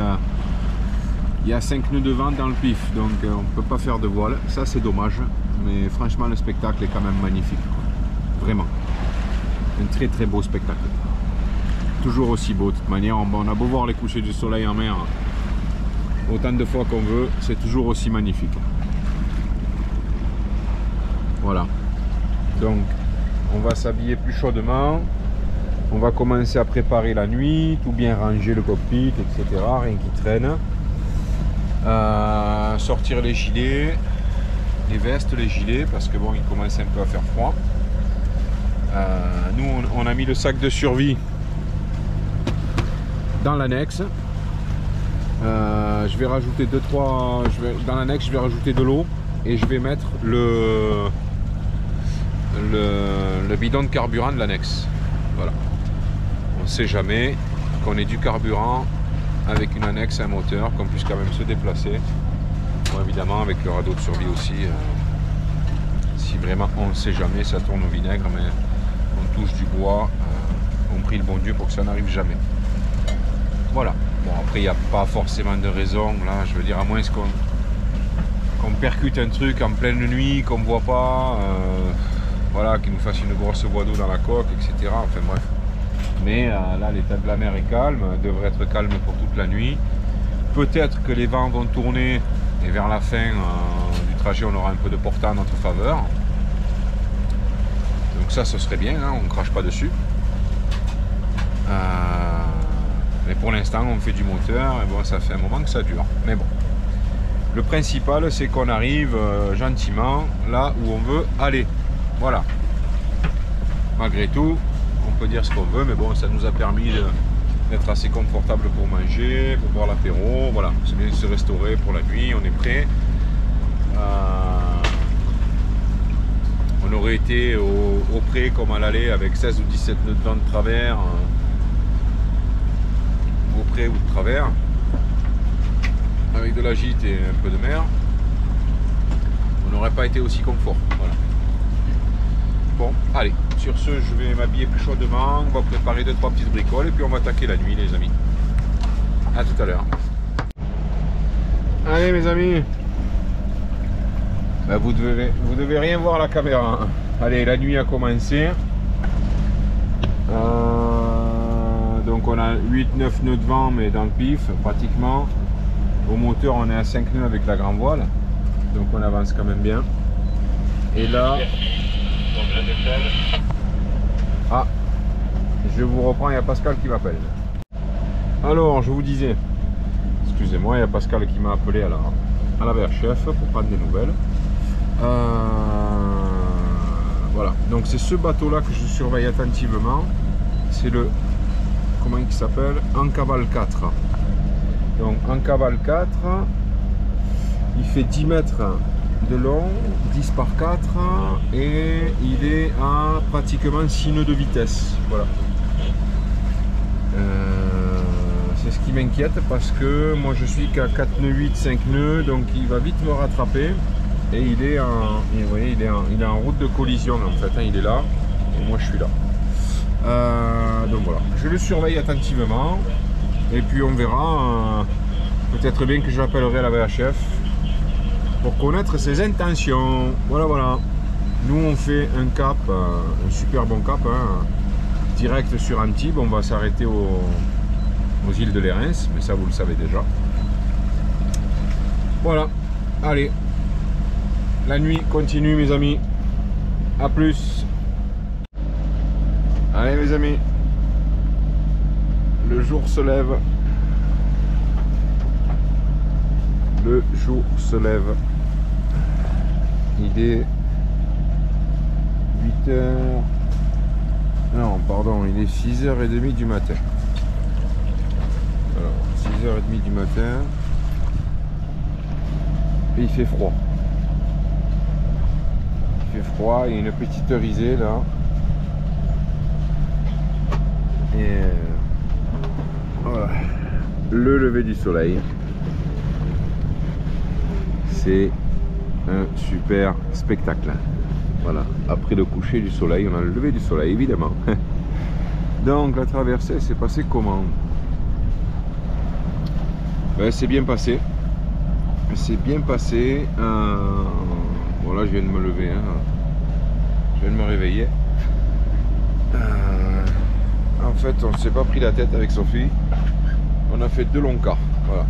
y a 5 nœuds de vent dans le pif, donc on ne peut pas faire de voile. Ça, c'est dommage, mais franchement, le spectacle est quand même magnifique. Quoi. Vraiment. Un très beau spectacle. Toujours aussi beau, de toute manière. On a beau voir les couchers du soleil en mer autant de fois qu'on veut, c'est toujours aussi magnifique. Voilà. Donc, on va s'habiller plus chaudement. On va commencer à préparer la nuit, tout bien ranger le cockpit, etc. Rien qui traîne. Sortir les gilets, les vestes, les gilets, parce que bon, il commence un peu à faire froid. Nous, on a mis le sac de survie dans l'annexe. Je vais rajouter dans l'annexe, je vais rajouter de l'eau et je vais mettre le bidon de carburant de l'annexe. Voilà. On ne sait jamais qu'on ait du carburant avec une annexe à un moteur, qu'on puisse quand même se déplacer. Bon, évidemment avec le radeau de survie aussi, si vraiment on ne sait jamais, ça tourne au vinaigre, mais on touche du bois, on prie le bon Dieu pour que ça n'arrive jamais. Voilà. Bon, après il n'y a pas forcément de raison, là je veux dire, à moins qu'on percute un truc en pleine nuit, qu'on ne voit pas, voilà, qu'il nous fasse une grosse voie d'eau dans la coque, etc. Enfin bref. Mais là l'état de la mer est calme, devrait être calme pour toute la nuit. Peut-être que les vents vont tourner et vers la fin du trajet on aura un peu de portant en notre faveur. Donc ça ce serait bien, hein, on ne crache pas dessus. Mais pour l'instant on fait du moteur et bon, ça fait un moment que ça dure. Mais bon, le principal c'est qu'on arrive gentiment là où on veut aller. Voilà. Malgré tout, on peut dire ce qu'on veut, mais bon, ça nous a permis d'être assez confortable pour manger, pour boire l'apéro. Voilà, c'est bien de se restaurer pour la nuit, on est prêt. On aurait été au pré comme à l'aller avec 16 ou 17 nœuds de vent de travers, au pré ou de travers, avec de la gîte et un peu de mer. On n'aurait pas été aussi confort. Voilà. Bon, allez, sur ce, je vais m'habiller plus chaudement, on va préparer 2-3 petites bricoles et puis on va attaquer la nuit, les amis. A tout à l'heure. Allez, mes amis. Ben, vous devez rien voir à la caméra. Allez, la nuit a commencé. Donc on a 8-9 nœuds de vent, mais dans le pif, pratiquement. Au moteur, on est à 5 nœuds avec la grand voile. Donc on avance quand même bien. Et là... Ah, je vous reprends, il y a Pascal qui m'appelle. Alors, je vous disais, excusez-moi, il y a Pascal qui m'a appelé à la VRCHF pour prendre des nouvelles. Voilà, donc c'est ce bateau-là que je surveille attentivement. C'est le, comment il s'appelle, Encaval 4. Donc, Encaval 4, il fait 10 mètres de long, 10 par 4 et il est à pratiquement 6 nœuds de vitesse. Voilà. C'est ce qui m'inquiète parce que moi je suis qu'à 4 nœuds 8, 5 nœuds, donc il va vite me rattraper et il est en, vous voyez, il est en route de collision en fait, hein, il est là et moi je suis là. Donc voilà, je le surveille attentivement et puis on verra, peut-être bien que j'appellerai la VHF pour connaître ses intentions. Voilà. Nous on fait un cap, un super bon cap, hein, direct sur Antibes. On va s'arrêter aux îles de Lérins, mais ça vous le savez déjà. Voilà, allez, la nuit continue mes amis. A plus. Allez mes amis. Le jour se lève. Le jour se lève. Il est 8h. Non, pardon, il est 6h30 du matin. Alors, 6h30 du matin. Et il fait froid. Il fait froid, il y a une petite risée là. Et voilà. Le lever du soleil. C'est un super spectacle. Voilà, après le coucher du soleil, on a le lever du soleil évidemment. Donc la traversée s'est passée comment? Ben, c'est bien passé. C'est bien passé. Bon là je viens de me lever, hein. Je viens de me réveiller. En fait on ne s'est pas pris la tête avec Sophie. On a fait 2 longs quarts. Voilà.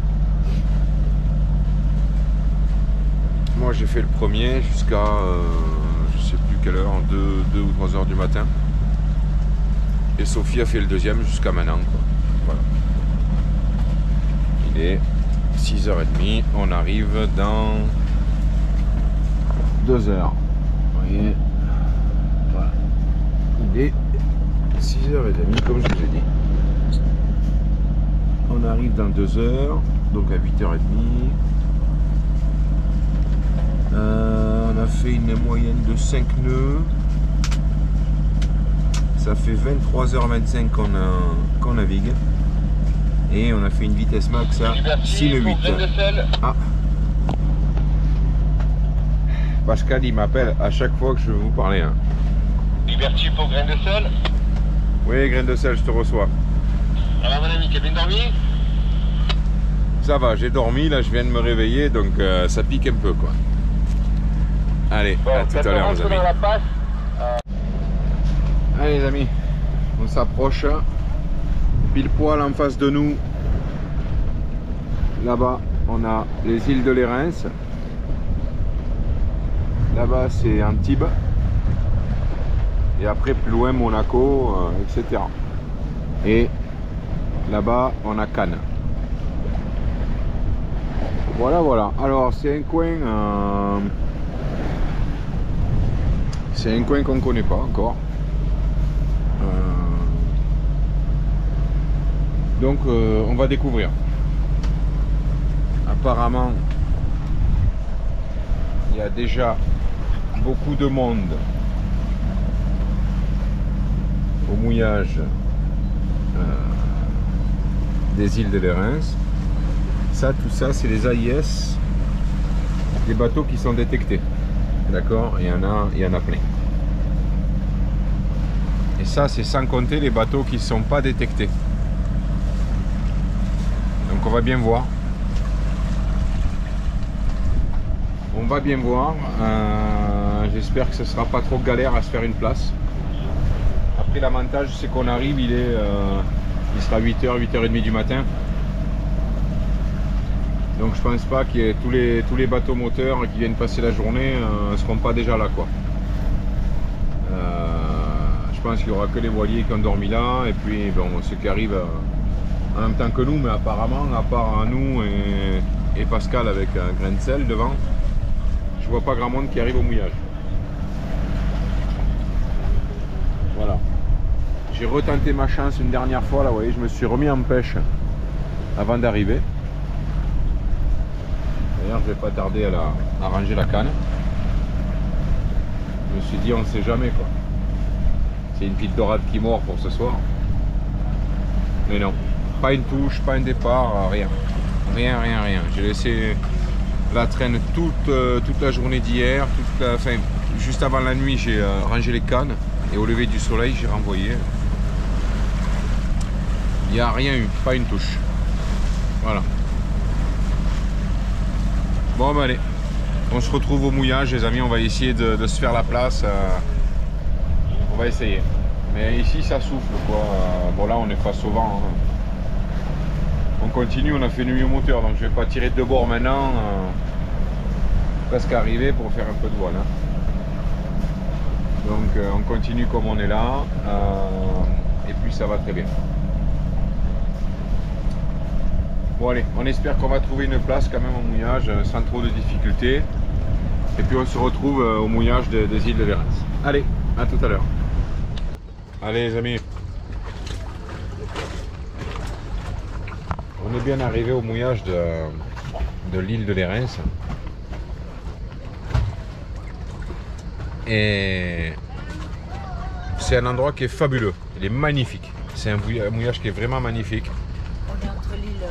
Moi j'ai fait le premier jusqu'à je sais plus quelle heure, 2 ou 3 heures du matin. Et Sophie a fait le deuxième jusqu'à maintenant, quoi. Voilà. Il est 6h30, on arrive dans 2 heures. Vous voyez, voilà. Il est 6h30 comme je vous ai dit. On arrive dans 2 heures, donc à 8h30. On a fait une moyenne de 5 nœuds. Ça fait 23h25 qu'on navigue. Et on a fait une vitesse max à 6,8. Ah. Pascal il m'appelle à chaque fois que je veux vous parler. Hein. Liberty pour grain de sel. Oui, grain de sel, je te reçois. Alors mon ami, tu as bien dormi? Ça va, j'ai dormi, là je viens de me réveiller, donc ça pique un peu quoi. Allez, Bon, à tout à l'heure les amis. Dans la passe, Allez les amis, on s'approche. Pile poil en face de nous. Là-bas, on a les îles de Lérins. Là-bas, c'est Antibes. Et après, plus loin, Monaco, etc. Et là-bas, on a Cannes. Voilà, voilà. Alors, c'est un coin... c'est un coin qu'on ne connaît pas encore. Donc, on va découvrir. Apparemment, il y a déjà beaucoup de monde au mouillage des îles de Lérins. Ça, tout ça, c'est les AIS, les bateaux qui sont détectés. D'accord, il y en a plein. Et ça, c'est sans compter les bateaux qui ne sont pas détectés. Donc on va bien voir. On va bien voir. J'espère que ce sera pas trop galère à se faire une place. Après l'avantage c'est qu'on arrive, il sera 8h, 8h30 du matin. Donc je pense pas qu'il y ait tous les bateaux moteurs qui viennent passer la journée ne seront pas déjà là quoi. Je pense qu'il n'y aura que les voiliers qui ont dormi là et puis bon, ceux qui arrivent en même temps que nous, mais apparemment à part nous et Pascal avec un grain de sel devant, je vois pas grand monde qui arrive au mouillage. Voilà. J'ai retenté ma chance une dernière fois là, vous voyez, je me suis remis en pêche avant d'arriver. D'ailleurs je vais pas tarder à ranger la canne. Je me suis dit on ne sait jamais quoi. C'est une petite dorade qui mord pour ce soir. Mais non, pas une touche, pas un départ, rien. Rien. J'ai laissé la traîne toute la journée d'hier, enfin, juste avant la nuit j'ai rangé les cannes et au lever du soleil j'ai renvoyé. Il n'y a rien eu, pas une touche. Voilà. Bon ben allez, on se retrouve au mouillage les amis, on va essayer de se faire la place. On va essayer. Mais ici ça souffle quoi. Bon là on est face au vent. Hein. On continue, on a fait nuit au moteur, donc je vais pas tirer de bord maintenant. presque arrivé pour faire un peu de voile. Hein. Donc on continue comme on est là, et puis ça va très bien. Bon allez, on espère qu'on va trouver une place quand même au mouillage sans trop de difficultés. Et puis on se retrouve au mouillage des îles de Lérins. Allez, à tout à l'heure. Allez les amis. On est bien arrivé au mouillage de l'île de Lérins. Et c'est un endroit qui est fabuleux. Il est magnifique. C'est un mouillage qui est vraiment magnifique. On est entre l'île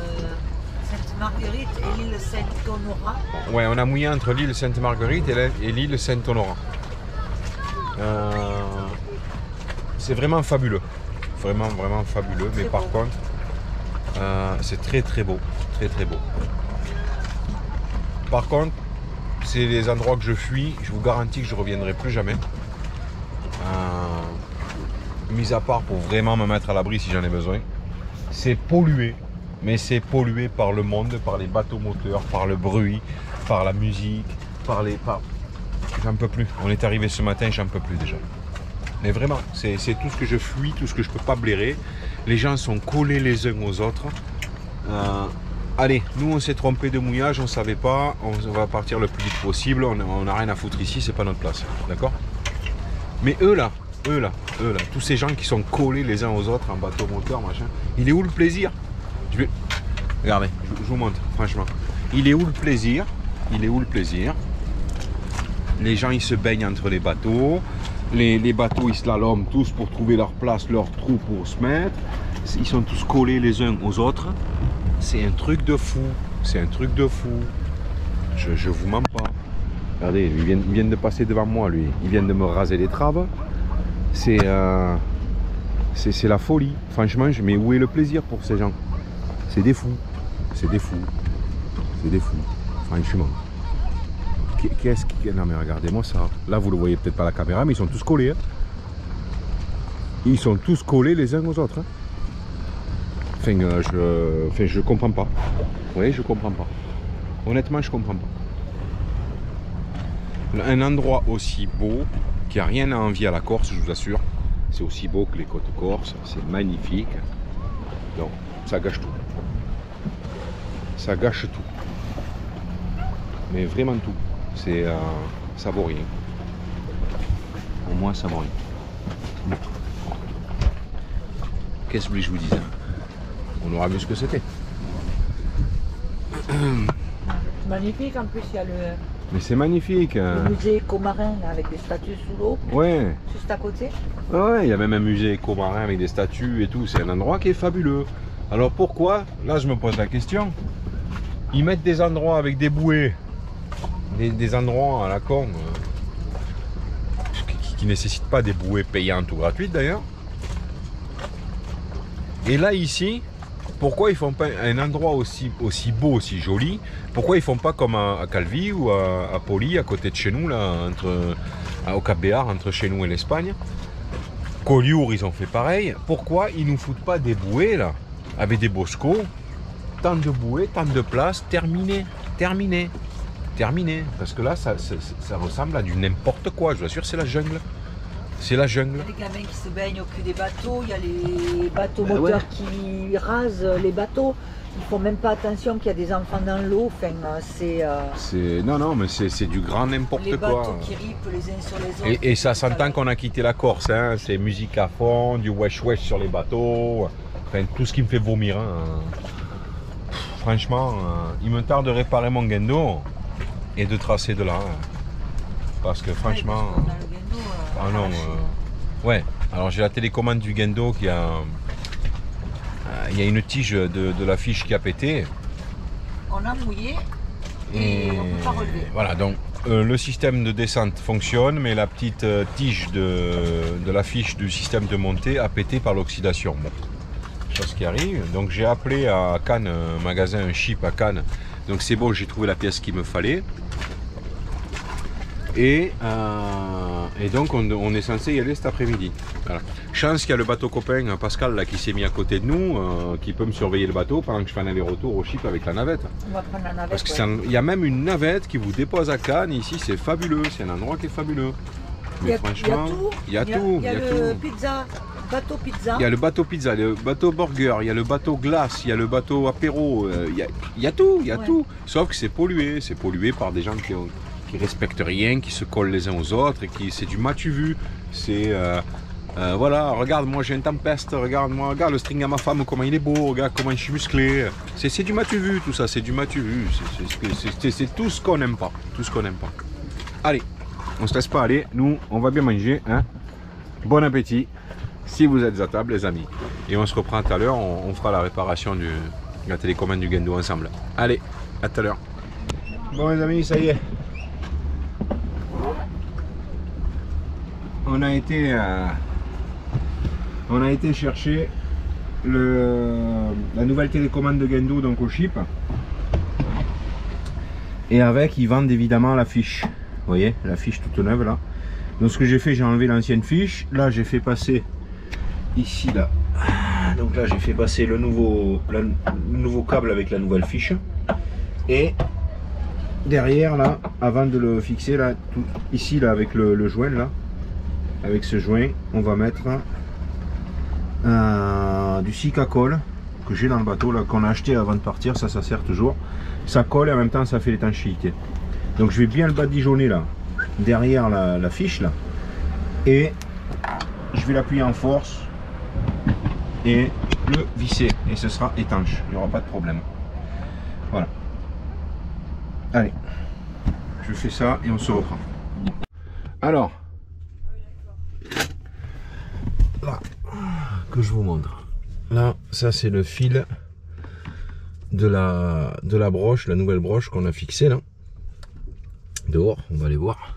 Sainte-Marguerite et l'île Saint-Honorat. Ouais, on a mouillé entre l'île Sainte-Marguerite et l'île Saint-Honorat. C'est vraiment fabuleux. Vraiment, vraiment fabuleux. Mais par contre, c'est très très beau. Très très beau. Par contre, c'est les endroits que je fuis. Je vous garantis que je ne reviendrai plus jamais. Mis à part pour vraiment me mettre à l'abri si j'en ai besoin. C'est pollué. Mais c'est pollué par le monde, par les bateaux moteurs, par le bruit, par la musique, J'en peux plus. On est arrivé ce matin, j'en peux plus déjà. Mais vraiment, c'est tout ce que je fuis, tout ce que je peux pas blairer. Les gens sont collés les uns aux autres. Allez, nous on s'est trompé de mouillage, on savait pas. On va partir le plus vite possible. On n'a rien à foutre ici, c'est pas notre place. D'accord? Mais eux là, tous ces gens qui sont collés les uns aux autres en bateau moteur, machin, il est où le plaisir? Regardez, je vous montre, franchement. Il est où le plaisir? Il est où le plaisir? Les gens, ils se baignent entre les bateaux. Les bateaux, ils slaloment tous pour trouver leur place, leur trou pour se mettre. Ils sont tous collés les uns aux autres. C'est un truc de fou. C'est un truc de fou. Je vous mens pas. Regardez, ils viennent de passer devant moi, lui. Ils viennent de me raser les traves. C'est la folie. Franchement, mais où est le plaisir pour ces gens? C'est des fous. C'est des fous. C'est des fous. Franchement. Qu'est-ce qui... Non mais regardez-moi ça. Là, vous le voyez peut-être pas à la caméra, mais ils sont tous collés. Hein. Ils sont tous collés les uns aux autres. Hein. Je comprends pas. Oui, je comprends pas. Honnêtement, je comprends pas. Un endroit aussi beau, qui a rien à envier à la Corse, je vous assure. C'est aussi beau que les côtes corses. C'est magnifique. Donc, ça gâche tout. Ça gâche tout. Mais vraiment tout. C'est ça vaut rien. Au moins ça vaut rien. Bon. Qu'est-ce que je vous disais? On aura vu ce que c'était. Magnifique, en plus il y a Mais c'est magnifique. le musée éco-marin avec des statues sous l'eau. Ouais. Juste à côté. Ouais, il y a même un musée éco-marin avec des statues et tout. C'est un endroit qui est fabuleux. Alors pourquoi? Là je me pose la question. Ils mettent des endroits avec des bouées. Des endroits à la con qui ne nécessitent pas des bouées payantes ou gratuites d'ailleurs. Et là ici, pourquoi ils font pas un endroit aussi beau, aussi joli? Pourquoi ils font pas comme à Calvi ou à Poli, à côté de chez nous, là, au Cap Béar, entre chez nous et l'Espagne? Collioure, ils ont fait pareil. Pourquoi ils nous foutent pas des bouées là, avec des boscos? Tant de bouées, tant de place, terminé. Parce que là ça ressemble à du n'importe quoi, je vous assure, c'est la jungle. C'est la jungle. Il y a des gamins qui se baignent au cul des bateaux, il y a les bateaux moteurs qui rasent les bateaux. Ils font même pas attention qu'il y a des enfants dans l'eau. Enfin, non, mais c'est du grand n'importe quoi. Les bateaux qui ripent les uns sur les autres. Et ça s'entend qu'on a quitté la Corse, hein. C'est musique à fond, du wesh sur les bateaux. Enfin, tout ce qui me fait vomir. Hein. Franchement, il me tarde de réparer mon guendo et de tracer de là. Parce que franchement... Ah non, ouais, alors j'ai la télécommande du guendo qui a... Il y a une tige de la fiche qui a pété. On a mouillé et on ne peut pas relever. Voilà, donc le système de descente fonctionne, mais la petite tige de la fiche du système de montée a pété par l'oxydation. Bon, chose qui arrive. Donc j'ai appelé à Cannes, un magasin, un chip à Cannes. Donc c'est bon, j'ai trouvé la pièce qu'il me fallait. Et donc on est censé y aller cet après-midi. Voilà. Chance qu'il y a le bateau copain Pascal là, qui s'est mis à côté de nous, qui peut me surveiller le bateau pendant que je fais un aller-retour au chip avec la navette. On va prendre la navette. Parce qu'il y a même une navette qui vous dépose à Cannes. Ici c'est fabuleux, c'est un endroit qui est fabuleux. Mais franchement, il y a tout. Il y a le pizza, bateau pizza. Il y a le bateau pizza, le bateau burger, il y a le bateau glace, il y a le bateau apéro, il y a tout, tout. Sauf que c'est pollué par des gens qui respectent rien, qui se collent les uns aux autres et qui c'est du m'as-tu vu. C'est voilà, regarde moi j'ai une tempeste, regarde le string à ma femme comment il est beau, regarde comment je suis musclé. C'est du m'as-tu vu tout ça, c'est du m'as-tu vu. C'est tout ce qu'on n'aime pas, Allez, on se laisse pas aller, nous on va bien manger, hein. Bon appétit. Si vous êtes à table les amis. Et on se reprend tout à l'heure, on fera la réparation de la télécommande du Gendo ensemble. Allez, à tout à l'heure. Bon les amis, ça y est. On a été chercher la nouvelle télécommande de Gendo donc au chip. Et avec ils vendent évidemment la fiche. Vous voyez, la fiche toute neuve là. Donc ce que j'ai fait, j'ai enlevé l'ancienne fiche. Là j'ai fait passer ici là, donc là j'ai fait passer le nouveau câble avec la nouvelle fiche, et derrière là, avant de le fixer là, tout, ici là avec le joint là, avec ce joint on va mettre du Sikakol que j'ai dans le bateau là, qu'on a acheté avant de partir. Ça sert toujours, ça colle et en même temps ça fait l'étanchéité. Donc je vais bien le badigeonner là derrière la fiche là, et je vais l'appuyer en force et le visser, et ce sera étanche, il n'y aura pas de problème. Voilà. Allez, je fais ça et on se reprend. Alors, là, que je vous montre. Là, ça c'est le fil de la broche, la nouvelle broche qu'on a fixée là. Dehors, on va aller voir.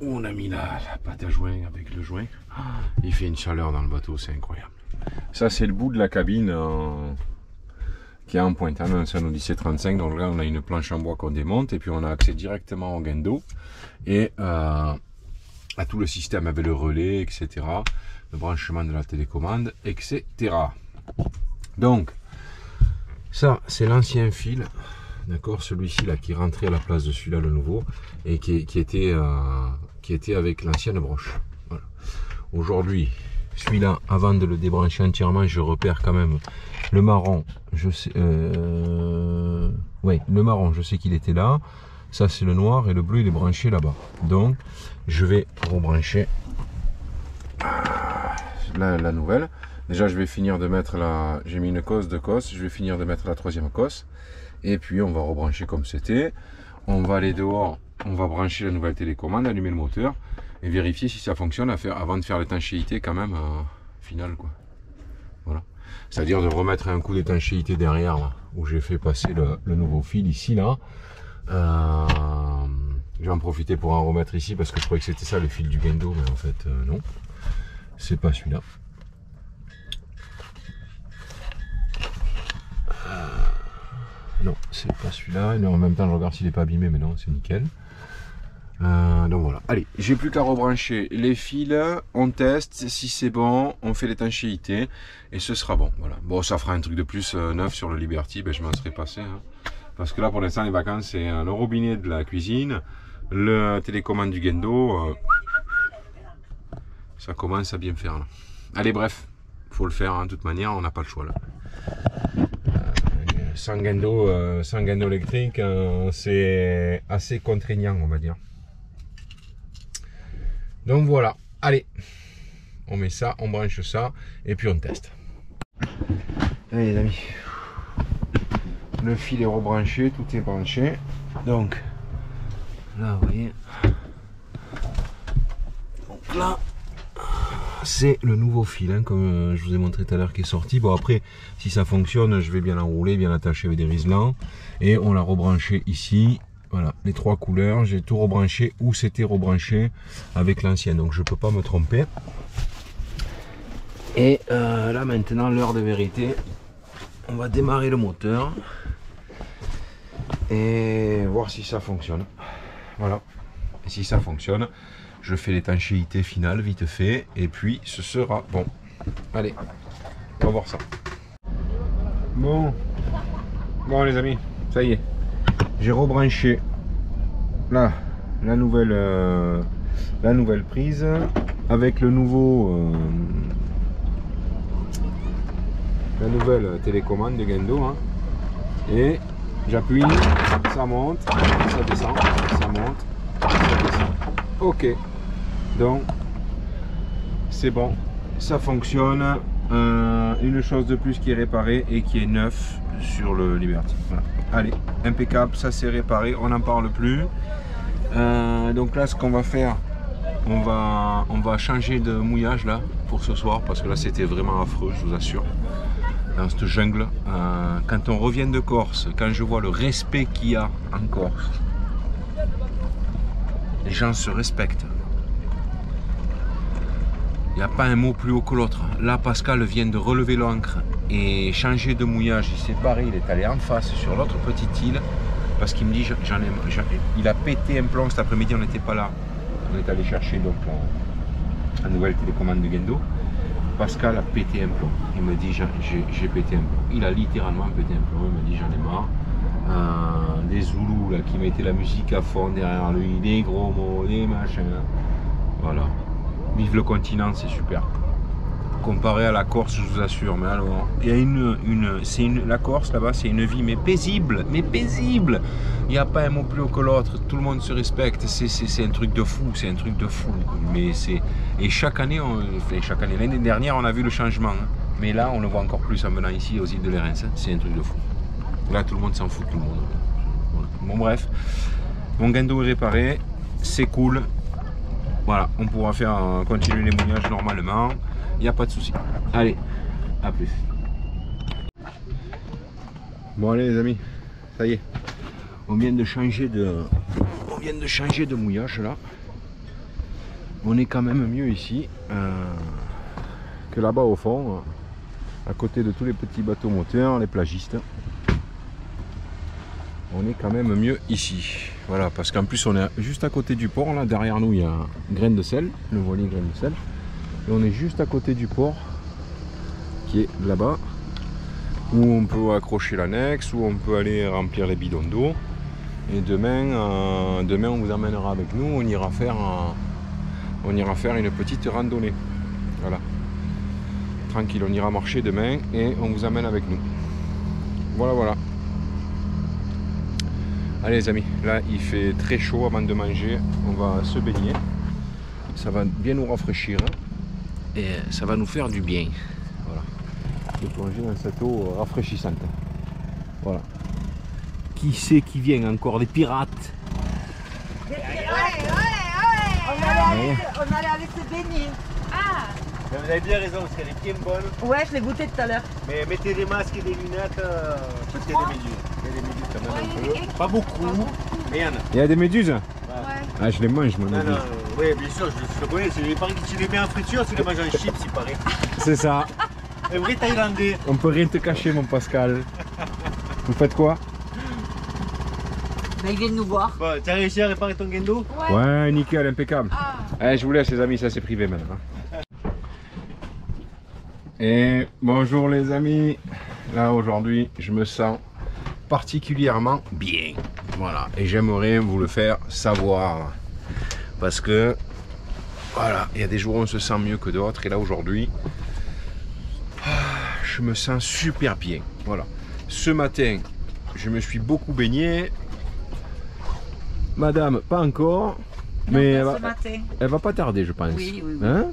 Où on a mis la pâte à joint avec le joint. Il fait une chaleur dans le bateau, c'est incroyable. Ça c'est le bout de la cabine qui est en pointe. C'est un Odyssey 35, donc là on a une planche en bois qu'on démonte et puis on a accès directement au Gendo et à tout le système avec le relais, etc. Le branchement de la télécommande, etc. Donc ça c'est l'ancien fil. D'accord, celui-ci là qui rentrait à la place de celui-là, le nouveau, et qui était avec l'ancienne broche. Voilà. Aujourd'hui, celui-là, avant de le débrancher entièrement, je repère quand même le marron. Je sais, ouais, le marron, je sais qu'il était là. Ça c'est le noir et le bleu il est branché là-bas. Donc, je vais rebrancher la nouvelle. Déjà, je vais finir de mettre la. J'ai mis une cosse, deux cosses. Je vais finir de mettre la troisième cosse. Et puis on va rebrancher comme c'était. On va aller dehors, on va brancher la nouvelle télécommande, allumer le moteur et vérifier si ça fonctionne avant de faire l'étanchéité quand même finale quoi. Voilà. C'est-à-dire de remettre un coup d'étanchéité derrière là, où j'ai fait passer le nouveau fil ici là. Je vais en profiter pour en remettre ici parce que je croyais que c'était ça le fil du Gendo, mais en fait non. C'est pas celui-là. Non, c'est pas celui-là. En même temps, je regarde s'il n'est pas abîmé, mais non, c'est nickel. Donc voilà. Allez, j'ai plus qu'à rebrancher les fils. On teste. Si c'est bon, on fait l'étanchéité et ce sera bon. Voilà. Bon, ça fera un truc de plus neuf sur le Liberty. Ben, je m'en serais passé. Hein. Parce que là, pour l'instant, les vacances, c'est le robinet de la cuisine, le télécommande du Gendo. Ça commence à bien faire. Là. Allez, bref, faut le faire. Hein, de toute manière, on n'a pas le choix là. Sans Gendo électrique, c'est assez contraignant, on va dire. Donc voilà, allez, on met ça, on branche ça, et puis on teste. Allez les amis, le fil est rebranché, tout est branché. Donc, là vous voyez, donc là, c'est le nouveau fil, hein, comme je vous ai montré tout à l'heure, qui est sorti. Bon après, si ça fonctionne, je vais bien l'enrouler, bien l'attacher avec des riselants. Et on l'a rebranché ici. Voilà, les trois couleurs. J'ai tout rebranché où c'était rebranché avec l'ancien. Donc je ne peux pas me tromper. Et là maintenant, l'heure de vérité. On va démarrer le moteur. et voir si ça fonctionne. Voilà. Et si ça fonctionne, je fais l'étanchéité finale vite fait et puis ce sera bon. Allez, on va voir ça. Bon les amis, ça y est, j'ai rebranché là la nouvelle prise avec le nouveau la nouvelle télécommande de Gendo, hein. Et j'appuie, ça monte, ça descend, ça monte, ça descend. Ok, donc c'est bon, ça fonctionne. Une chose de plus qui est réparée et qui est neuf sur le Liberty. Voilà. Allez, impeccable, ça c'est réparé, on n'en parle plus. Donc là, ce qu'on va faire, on va changer de mouillage là pour ce soir parce que là c'était vraiment affreux, je vous assure. Dans cette jungle, quand on revient de Corse, quand je vois le respect qu'il y a en Corse, les gens se respectent. Il n'y a pas un mot plus haut que l'autre. Là, Pascal vient de relever l'ancre et changer de mouillage. Il s'est barré, il est allé en face sur l'autre petite île parce qu'il me dit il a pété un plomb cet après-midi, on n'était pas là. On est allé chercher donc la nouvelle télécommande de Gendo. Pascal a pété un plomb. Il me dit j'ai pété un plomb. Il a littéralement pété un plomb. Il me dit j'en ai marre. Des Zoulous là qui mettaient la musique à fond derrière lui, des gros mots, des machins. Voilà. Vive le continent, c'est super. Comparé à la Corse, je vous assure. Mais alors, il y a la Corse là-bas, c'est une vie mais paisible, Il n'y a pas un mot plus haut que l'autre. Tout le monde se respecte. C'est un truc de fou, Mais et chaque année, l'année dernière, on a vu le changement. Hein. Mais là, on le voit encore plus en venant ici aux îles de l'Érins. Hein. C'est un truc de fou. Là, tout le monde s'en fout, tout le monde. Voilà. Bon bref, mon Gendo est réparé, c'est cool. Voilà, on pourra continuer les mouillages normalement, il n'y a pas de souci. Allez, à plus. Bon allez les amis, ça y est, on vient de changer de mouillage là. On est quand même mieux ici que là-bas au fond, à côté de tous les petits bateaux moteurs, les plagistes. On est quand même mieux ici. Voilà, parce qu'en plus on est juste à côté du port. Là derrière nous il y a Grain de Sel, le voilier Grain de Sel. Et on est juste à côté du port qui est là-bas, où on peut accrocher l'annexe, où on peut aller remplir les bidons d'eau. Et demain on vous emmènera avec nous. On ira faire une petite randonnée. Voilà. Tranquille, on ira marcher demain et on vous amène avec nous. Voilà. Allez les amis, là il fait très chaud avant de manger, on va se baigner, ça va bien nous rafraîchir et ça va nous faire du bien. Voilà, de plonger dans cette eau rafraîchissante. Voilà. Qui c'est qui vient encore? Des pirates? On allait aller se baigner. Ah! Mais vous avez bien raison parce qu'elle est bien bonne. Ouais, je l'ai goûté tout à l'heure. Mais mettez des masques et des lunettes parce qu'il y a des méduses. Il y a des méduses quand même un peu. Pas beaucoup, mais il y en a. Il y a des méduses? Ouais. Ah, je les mange moi. Non, oui, bien sûr, je le connais. Il paraît que tu les mets en friture, tu les manges en chips, il paraît. C'est ça. Un vrai Thaïlandais. On peut rien te cacher mon Pascal. Vous faites quoi? Bah, il vient de nous voir. Bon, tu as réussi à réparer ton Gendo? Ouais, nickel, impeccable. Allez, je vous laisse les amis, ça c'est privé maintenant. Et bonjour les amis. Là aujourd'hui, je me sens particulièrement bien. Voilà, et j'aimerais vous le faire savoir. Parce que, voilà, il y a des jours où on se sent mieux que d'autres. Et là aujourd'hui, je me sens super bien. Voilà. Ce matin, je me suis beaucoup baigné. Madame, pas encore. Mais elle va pas tarder, je pense. Oui. Hein?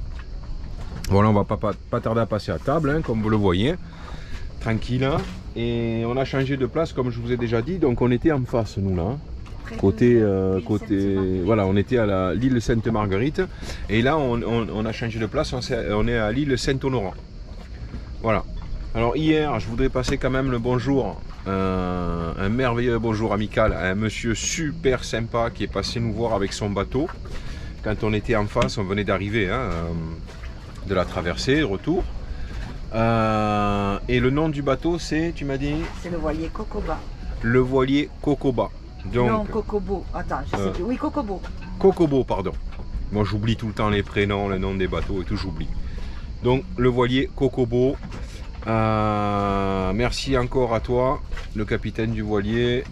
Voilà, on va pas tarder à passer à table, hein, comme vous le voyez. Tranquille. Et on a changé de place, comme je vous ai déjà dit. Donc on était en face, nous, là. Côté, voilà, on était à l'île Sainte-Marguerite. Et là, on a changé de place. On est à l'île Saint-Honorant. Voilà. Alors hier, je voudrais passer quand même le bonjour, un merveilleux bonjour amical à un monsieur super sympa qui est passé nous voir avec son bateau. Quand on était en face, on venait d'arriver, hein, de la traversée, retour. Et le nom du bateau, c'est, tu m'as dit? C'est le voilier Cocoba. le voilier Cocoba. Donc, non, Cocobo. Attends, je sais plus. Oui, Cocobo. Cocobo, pardon. Moi, j'oublie tout le temps les prénoms, le nom des bateaux et tout, j'oublie. Donc, le voilier Cocobo. Merci encore à toi, le capitaine du voilier,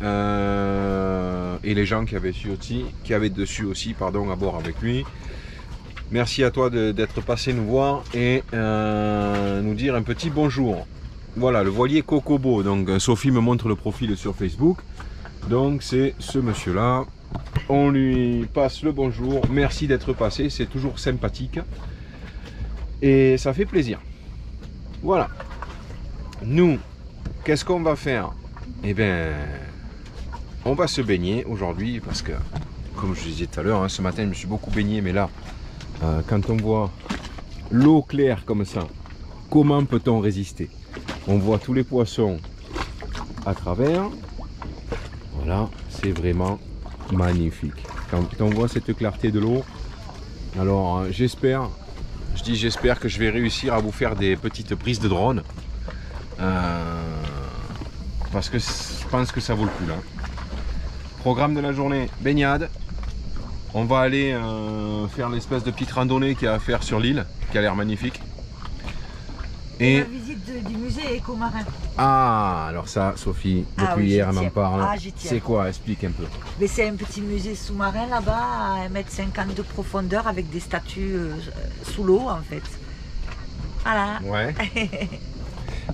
et les gens qui avaient dessus aussi, pardon, à bord avec lui. Merci à toi d'être passé nous voir et nous dire un petit bonjour. Voilà, le voilier Cocobo. Donc, Sophie me montre le profil sur Facebook. Donc, c'est ce monsieur-là. On lui passe le bonjour. Merci d'être passé. C'est toujours sympathique. Et ça fait plaisir. Voilà. Nous, qu'est-ce qu'on va faire? Eh bien, on va se baigner aujourd'hui parce que, comme je disais tout à l'heure, hein, ce matin, je me suis beaucoup baigné. Mais là, quand on voit l'eau claire comme ça, comment peut-on résister? On voit tous les poissons à travers. Voilà, c'est vraiment magnifique. Quand on voit cette clarté de l'eau, alors j'espère que je vais réussir à vous faire des petites prises de drone. Parce que je pense que ça vaut le coup là. Programme de la journée, baignade. On va aller faire l'espèce de petite randonnée qu'il y a à faire sur l'île, qui a l'air magnifique. Et la visite du musée éco-marin. Ah, alors ça, Sophie, depuis hier, elle m'en parle. Ah, c'est quoi? Explique un peu. Mais c'est un petit musée sous-marin là-bas, à 1,50 m de profondeur, avec des statues sous l'eau en fait. Voilà. Ouais.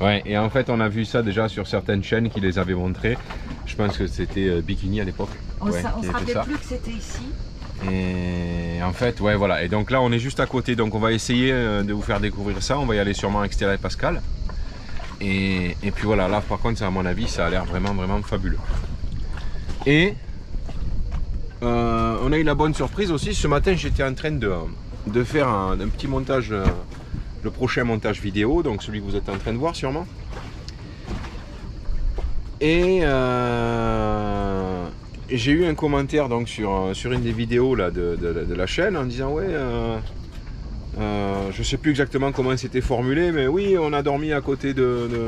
Ouais, et en fait, on a vu ça déjà sur certaines chaînes qui les avaient montrées. Je pense que c'était Bikini à l'époque. On ne se rappelait plus que c'était ici. Et en fait, ouais, voilà. Et donc là, on est juste à côté. Donc on va essayer de vous faire découvrir ça. On va y aller sûrement avec Stella et Pascal. Et puis voilà, là par contre, à mon avis, ça a l'air vraiment, vraiment fabuleux. Et on a eu la bonne surprise aussi. Ce matin, j'étais en train de faire un petit montage, le prochain montage vidéo, donc celui que vous êtes en train de voir sûrement. Et j'ai eu un commentaire donc sur une des vidéos là, de la chaîne en disant ouais, je sais plus exactement comment c'était formulé, mais oui, on a dormi à côté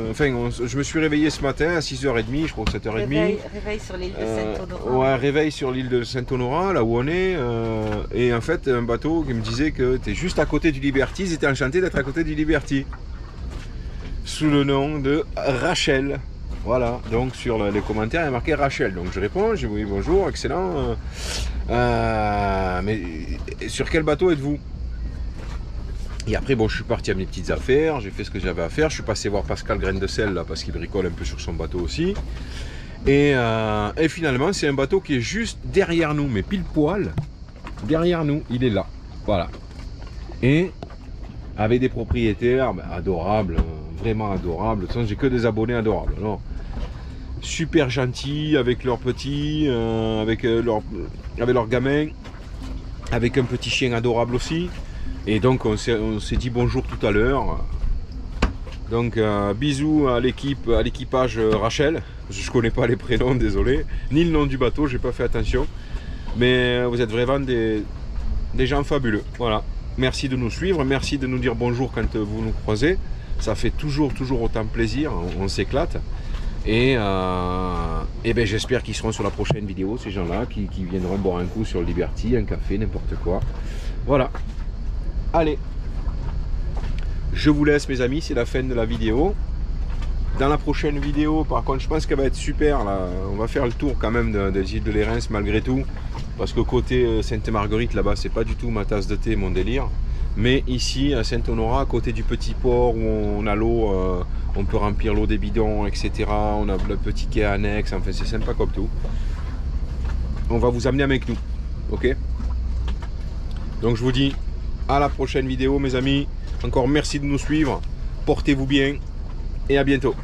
enfin, je me suis réveillé ce matin à 6h30, je crois que 7h30. Réveil sur l'île de Saint-Honorat. Ouais, réveil sur l'île de Saint-Honorat, là où on est. Et en fait, un bateau qui me disait que tu es juste à côté du Liberty, ils étaient enchantés d'être à côté du Liberty. Sous le nom de Rachel. Voilà, donc sur les commentaires, il y a marqué Rachel. Donc je réponds, je dis oui, bonjour, excellent. Mais sur quel bateau êtes-vous? Et après, bon, je suis parti à mes petites affaires, j'ai fait ce que j'avais à faire. Je suis passé voir Pascal Grain de Sel, là, parce qu'il bricole un peu sur son bateau aussi. Et finalement, c'est un bateau qui est juste derrière nous, mais pile poil, derrière nous, il est là. Voilà. Et avec des propriétaires adorables, vraiment adorables. De toute façon, j'ai que des abonnés adorables. Alors, super gentils avec leurs petits, avec leurs gamins, avec un petit chien adorable aussi. Et donc on s'est dit bonjour tout à l'heure. Donc bisous à l'équipage Rachel. Je connais pas les prénoms, désolé, ni le nom du bateau, j'ai pas fait attention. Mais vous êtes vraiment des gens fabuleux. Voilà. Merci de nous suivre, merci de nous dire bonjour quand vous nous croisez. Ça fait toujours autant plaisir, on s'éclate. Et ben, j'espère qu'ils seront sur la prochaine vidéo, ces gens-là, qui viendront boire un coup sur le Liberty, un café, n'importe quoi. Voilà. Allez, je vous laisse mes amis, c'est la fin de la vidéo. Dans la prochaine vidéo, par contre, je pense qu'elle va être super. Là. On va faire le tour quand même des îles de Lérins malgré tout. Parce que côté Sainte-Marguerite, là-bas, c'est pas du tout ma tasse de thé, mon délire. Mais ici, à Saint-Honorat, à côté du petit port où on a l'eau, on peut remplir l'eau des bidons, etc. On a le petit quai annexe, enfin c'est sympa comme tout. On va vous amener avec nous, ok? Donc je vous dis à la prochaine vidéo mes amis. Encore merci de nous suivre. Portez-vous bien et à bientôt.